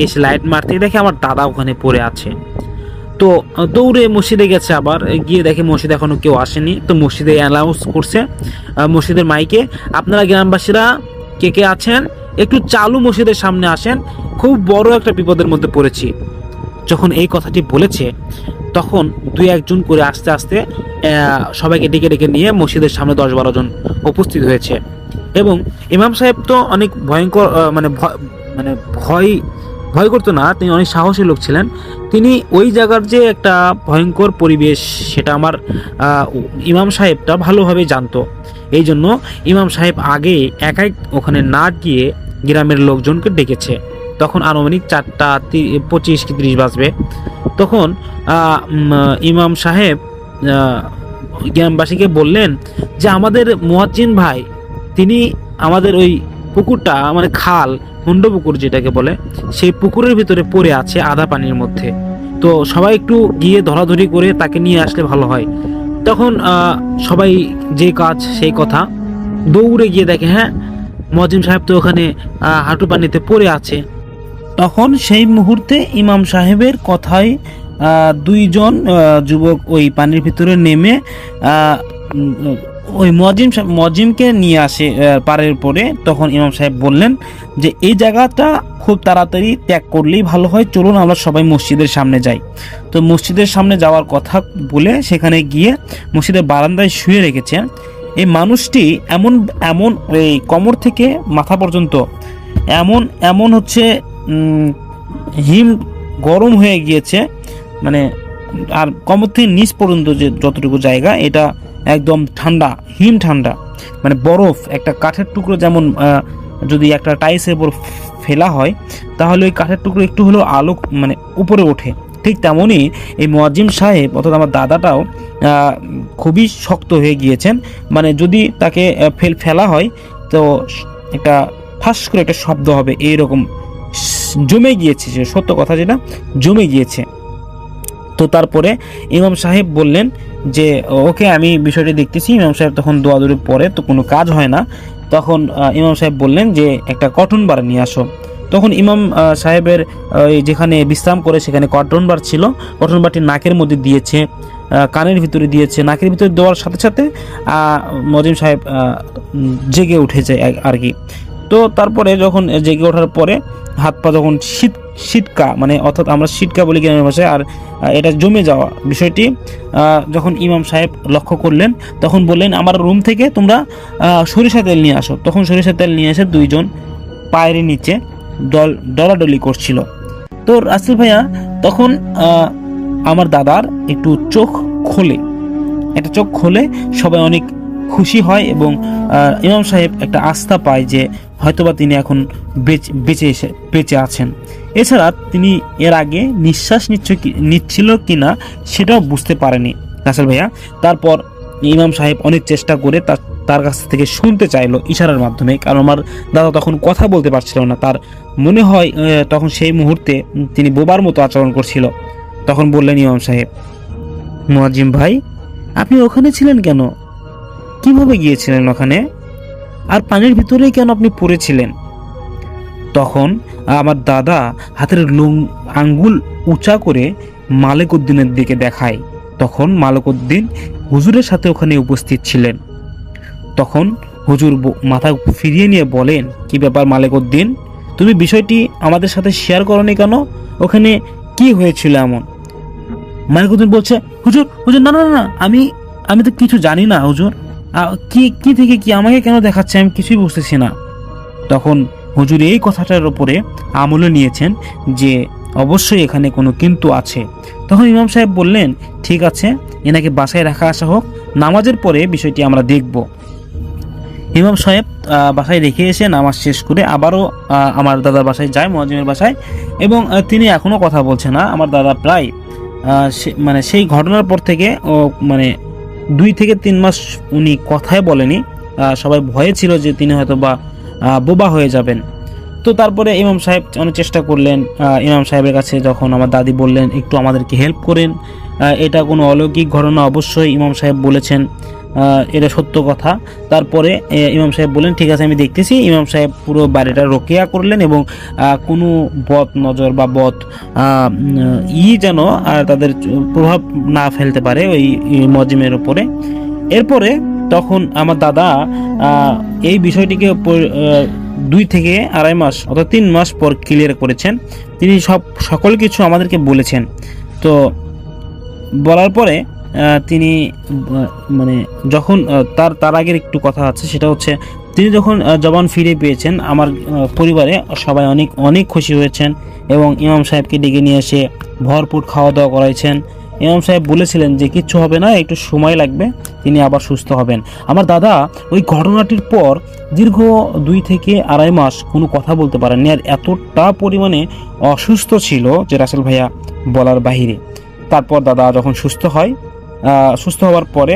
এসে লাইট মারতে দেখে আমার দাদা ওখানে পড়ে আছে। তো দৌড়ে মসজিদে গেছে, আবার গিয়ে দেখে মসজিদে এখনো কেউ আসেনি। তো মসজিদে অ্যানাউন্স করছে মসজিদের মাইকে, আপনারা গ্রামবাসীরা কে কে আছেন একটু চালু মসজিদের সামনে আসেন, খুব বড় একটা বিপদের মধ্যে পড়েছি। যখন এই কথাটি বলেছে, তখন 2-1 জন করে আস্তে আস্তে সবাইকে ডেকে ডেকে নিয়ে মসজিদের সামনে 10-12 জন উপস্থিত হয়েছে। এবং ইমাম সাহেব তো অনেক ভয়ঙ্কর, মানে ভয় করতো না, তিনি অনেক সাহসী লোক ছিলেন। তিনি ওই জায়গার যে একটা ভয়ঙ্কর পরিবেশ, সেটা আমার ইমাম সাহেবটা ভালোভাবে জানতো। এই জন্য ইমাম সাহেব আগে একাই ওখানে না গিয়ে গ্রামের লোকজনকে ডেকেছে। তখন আনুমানিক 4:25 কি 30 বাজবে। তখন ইমাম সাহেব গ্রামবাসীকে বললেন যে আমাদের মুয়াজ্জিন ভাই, তিনি আমাদের ওই পুকুরটা, মানে খাল, হুন্ড পুকুর যেটাকে বলে, সেই পুকুরের ভিতরে পড়ে আছে আধা পানির মধ্যে। তো সবাই একটু গিয়ে ধরাধরি করে তাকে নিয়ে আসলে ভালো হয়। তখন সবাই যে কাজ সেই কথা, দৌড়ে গিয়ে দেখে, হ্যাঁ মুয়াজ্জিন সাহেব তো ওখানে হাঁটু পানিতে পড়ে আছে। তখন সেই মুহূর্তে ইমাম সাহেবের কথায় 2 জন যুবক ওই পানির ভিতরে নেমে ওই মুয়াজ্জিনকে নিয়ে আসে পাড়ের পরে। তখন ইমাম সাহেব বললেন যে এই জায়গাটা খুব তাড়াতাড়ি ত্যাগ করলেই ভালো হয়, চলুন আমরা সবাই মসজিদের সামনে যাই। তো মসজিদের সামনে যাওয়ার কথা বলে সেখানে গিয়ে মসজিদের বারান্দায় শুয়ে রেখেছে। এই মানুষটি এমন ওই কোমর থেকে মাথা পর্যন্ত এমন হচ্ছে হিম গরম হয়ে গিয়েছে, মানে আর কোমর থেকে নিচ পর্যন্ত যে যতটুকু জায়গা, এটা একদম ঠান্ডা, হিম ঠান্ডা, মানে বরফ। একটা কাঠের টুকরো যেমন যদি একটা টাইসের উপর ফেলা হয় তাহলে ওই কাঠের টুকরো একটু হলেও আলো মানে উপরে ওঠে। ঠিক তেমনই এই মুয়াজ্জিম সাহেব অর্থাৎ আমার দাদাটাও খুবই শক্ত হয়ে গিয়েছেন। মানে যদি তাকে ফেলা হয় তো একটা ফাঁস করে একটা শব্দ হবে, এইরকম জমে গিয়েছে, সে সত্য কথা যেটা জমে গিয়েছে। তো তারপরে ইমাম সাহেব বললেন যে ওকে আমি বিষয়টি দেখতেছি। ইমাম সাহেব তখন দোয়াদুরি পরে তো কোনো কাজ হয় না, তখন ইমাম সাহেব বললেন যে একটা কটন বার নিয়ে আসো। তখন ইমাম সাহেবের যেখানে বিশ্রাম করে সেখানে কটন বার ছিল, কটন বারটি নাকের মধ্যে দিয়েছে, কানের ভিতরে দিয়েছে। নাকের ভিতরে দেওয়ার সাথে সাথে মুয়াজ্জিম সাহেব জেগে উঠে যায় আর কি। তো তারপরে যখন জেগে ওঠার পরে হাত পা যখন শীতকা মানে অর্থাৎ আমরা শীতকা বলি গ্রামের ভাষায়, আর এটা জমে যাওয়া বিষয়টি যখন ইমাম সাহেব লক্ষ্য করলেন তখন বললেন আমার রুম থেকে তোমরা সরিষা তেল নিয়ে আসো। তখন সরিষা তেল নিয়ে এসে দুইজন পায়ের নিচে ডলাডলি করছিল। তো রাসেল ভাইয়া তখন আমার দাদার একটু চোখ খোলে, সবাই অনেক খুশি হয় এবং ইমাম সাহেব একটা আস্থা পায় যে হয়তোবা তিনি এখন বেঁচে আছেন। এছাড়া তিনি এর আগে নিঃশ্বাস নিচ্ছিল কিনা সেটাও বুঝতে পারেনি রাসেল ভাইয়া। তারপর ইমাম সাহেব অনেক চেষ্টা করে তার কাছ থেকে শুনতে চাইলো ইশারার মাধ্যমে, কারণ আমার দাদা তখন কথা বলতে পারছিল না। তার মনে হয় তখন সেই মুহূর্তে তিনি বোবার মতো আচরণ করছিল। তখন বললেন ইমাম সাহেব, মুয়াজ্জিম ভাই আপনি ওখানে ছিলেন কেন? কিভাবে গিয়েছিলেন ওখানে? আর পানির ভিতরেই কেন আপনি পড়েছিলেন? তখন আমার দাদা হাতের আঙ্গুল উঁচা করে মালিক উদ্দিনের দিকে দেখায়। তখন মালিক উদ্দিন হুজুরের সাথে ওখানে উপস্থিত ছিলেন। তখন হুজুর মাথা ফিরিয়ে নিয়ে বলেন, কি ব্যাপার মালিক উদ্দিন, তুমি বিষয়টি আমাদের সাথে শেয়ার করনি কেন? ওখানে কি হয়েছিল এমন? মালিক উদ্দিন বলছে, হুজুর না না না, আমি তো কিছু জানি না হুজুর, কি থেকে কি আমাকে কেন দেখাচ্ছে আমি কিছুই বুঝতেছি না। তখন হুজুর এই কথাটার উপরে আমলে নিয়েছেন যে অবশ্যই এখানে কোনো কিন্তু আছে। তখন ইমাম সাহেব বললেন, ঠিক আছে, এনাকে বাসায় রাখা আসা হোক, নামাজের পরে বিষয়টি আমরা দেখব। ইমাম সাহেব বাসায় রেখে এসে নামাজ শেষ করে আবারও আমার দাদার বাসায় যায়, মুয়াজ্জিমের বাসায়, এবং তিনি এখনো কথা বলছে না। আমার দাদা প্রায় মানে সেই ঘটনার পর থেকে মানে 2 থেকে 3 মাস উনি কথাই বলেনি। সবাই ভয়ে ছিল যে তিনি হয়তো বা বোবা হয়ে যাবেন। তো তারপরে ইমাম সাহেব অনেক চেষ্টা করলেন। ইমাম সাহেবের কাছে যখন আমার দাদি বললেন একটু আমাদেরকে হেল্প করেন, এটা কোনো অলৌকিক ঘটনা অবশ্যই ইমাম সাহেব বলেছেন, এটা সত্য কথা। তারপরে ইমাম সাহেব বললেন ঠিক আছে আমি দেখতেছি। ইমাম সাহেব পুরো বাড়িটা রোকেয়া করলেন এবং কোনো বদ নজর বা বদ যেন তাদের প্রভাব না ফেলতে পারে ওই মুয়াজ্জিমের উপরে। এরপরে তখন আমার দাদা এই বিষয়টিকে 2 থেকে 2.5 মাস অর্থাৎ 3 মাস পর ক্লিয়ার করেছেন। তিনি সকল কিছু আমাদেরকে বলেছেন। তো বলার পরে তিনি মানে যখন তার আগের একটু কথা আছে, সেটা হচ্ছে তিনি যখন জবান ফিরে পেয়েছেন আমার পরিবারে সবাই অনেক খুশি হয়েছেন এবং ইমাম সাহেবকে ডেকে নিয়ে এসে ভরপুর খাওয়া দাওয়া করাইছেন। ইমাম সাহেব বলেছিলেন যে কিচ্ছু হবে না, একটু সময় লাগবে, তিনি আবার সুস্থ হবেন। আমার দাদা ওই ঘটনাটির পর দীর্ঘ 2 থেকে 2.5 মাস কোনো কথা বলতে পারেননি, আর এতটা পরিমাণে অসুস্থ ছিল যে রাসেল ভাইয়া বলার বাহিরে। তারপর দাদা যখন সুস্থ হওয়ার পরে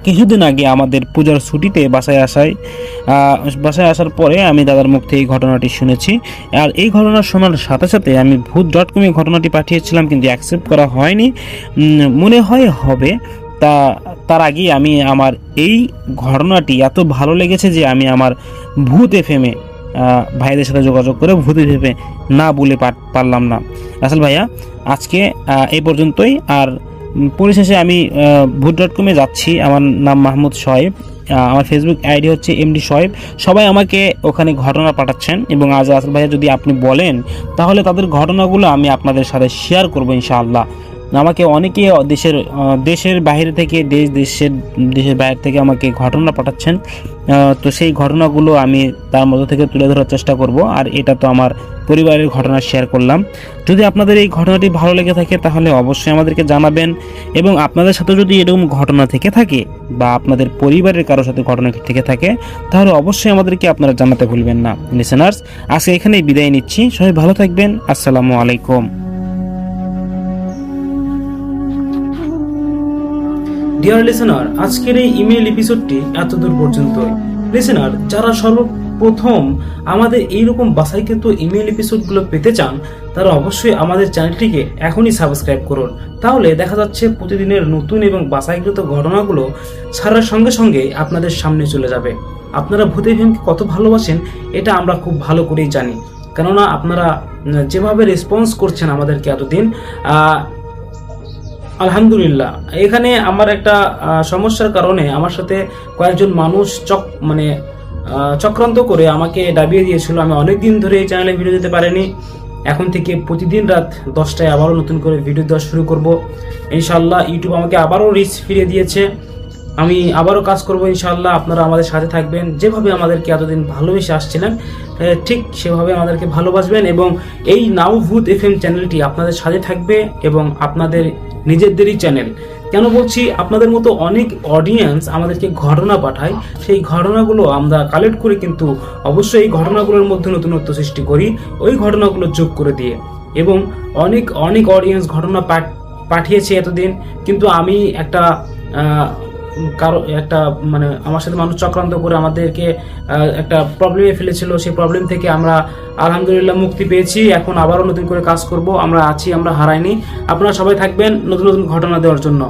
কিছুদিন আগে আমাদের পূজার ছুটিতে বাসায় আসার পরে আমি দাদার মুখ থেকে এই ঘটনাটি শুনেছি। আর এই ঘটনা শোনার সাথে সাথে আমি ভূত.com এ ঘটনাটি পাঠিয়েছিলাম, কিন্তু অ্যাকসেপ্ট করা হয়নি, মনে হয় হবে। তার আগে আমি আমার এই ঘটনাটি এত ভালো লেগেছে যে আমি আমার ভূত FM এ ভাইদের সাথে যোগাযোগ করে ভূত FM এ না বলে পারলাম না। রাসেল ভাইয়া আজকে এই পর্যন্তই। আর পরিশেষে আমি ভূত.com এ যাচ্ছি। আমার নাম মাহমুদ শোয়েব, আমার ফেসবুক আইডি হচ্ছে MD শোয়েব। সবাই আমাকে ওখানে ঘটনা পাঠাচ্ছেন এবং আজ রাসেল ভাইয়া যদি আপনি বলেন তাহলে তাদের ঘটনাগুলো আমি আপনাদের সাথে শেয়ার করবো ইনশাআল্লাহ। আমাকে অনেকে দেশের বাইরে থেকে দেশের বাইরে থেকে আমাকে ঘটনা পাঠাচ্ছেন। তো সেই ঘটনাগুলো আমি তার মধ্যে থেকে তুলে ধরার চেষ্টা করব। আর এটা তো আমার পরিবারের ঘটনা শেয়ার করলাম। যদি আপনাদের এই ঘটনাটি ভালো লেগে থাকে তাহলে অবশ্যই আমাদেরকে জানাবেন, এবং আপনাদের সাথে যদি এরকম ঘটনা থেকে থাকে বা আপনাদের পরিবারের কারোর সাথে ঘটনা থেকে থাকে তাহলে অবশ্যই আমাদেরকে আপনারা জানাতে ভুলবেন না। লিসেনার্স, আজকে এখানেই বিদায় নিচ্ছি। সবাই ভালো থাকবেন। আসসালামু আলাইকুম। ডিয়ার লিসেনার, আজকের এই ইমেল এপিসোডটি এতদূর পর্যন্তই। লিসেনার, যারা সর্বপ্রথম আমাদের এইরকম বাছাইকৃত ইমেল এপিসোডগুলো পেতে চান তারা অবশ্যই আমাদের চ্যানেলটিকে এখনই সাবস্ক্রাইব করুন। তাহলে দেখা যাচ্ছে প্রতিদিনের নতুন এবং বাছাইকৃত ঘটনাগুলো ছাড়ার সঙ্গে সঙ্গে আপনাদের সামনে চলে যাবে। আপনারা ভূত এফএমকে কত ভালোবাসেন এটা আমরা খুব ভালো করেই জানি, কেননা আপনারা যেভাবে রেসপন্স করছেন আমাদেরকে এতদিন, আলহামদুলিল্লাহ। এখানে আমার একটা সমস্যার কারণে আমার সাথে কয়েকজন মানুষ চক্রান্ত করে আমাকে ডাবিয়ে দিয়েছিল। আমি অনেক দিন ধরে এই চ্যানেলে ভিডিও দিতে পারিনি। এখন থেকে প্রতিদিন রাত 10টায় আবারও নতুন করে ভিডিও দেওয়া শুরু করব ইনশাআল্লাহ। ইউটিউব আমাকে আবারও রিচ ফিরিয়ে দিয়েছে, আমি আবারও কাজ করব ইনশাআল্লাহ। আপনারা আমাদের সাথে থাকবেন, যেভাবে আমাদেরকে এতদিন ভালোবেসে আসছিলেন ঠিক সেভাবে আমাদেরকে ভালোবাসবেন, এবং এই নাও ভূত এফএম চ্যানেলটি আপনাদের সাথে থাকবে এবং আপনাদের নিজেদেরই চ্যানেল। কেন বলছি, আপনাদের মতো অনেক অডিয়েন্স আমাদেরকে ঘটনা পাঠায়, সেই ঘটনাগুলো আমরা কালেক্ট করে কিন্তু অবশ্যই এই ঘটনাগুলোর মধ্যে নতুনত্ব সৃষ্টি করি ওই ঘটনাগুলো যোগ করে দিয়ে। এবং অনেক অনেক অডিয়েন্স ঘটনা পাঠিয়েছে এতদিন, কিন্তু আমি একটা আমার সাথে মানুষ চক্রান্ত করে আমাদেরকে একটা প্রবলেমে ফেলেছিল। সেই প্রবলেম থেকে আমরা আলহামদুলিল্লাহ মুক্তি পেয়েছি। এখন আবারও নতুন করে কাজ করব, আমরা আছি, আমরা হারাইনি। আপনারা সবাই থাকবেন নতুন নতুন ঘটনা দেওয়ার জন্য।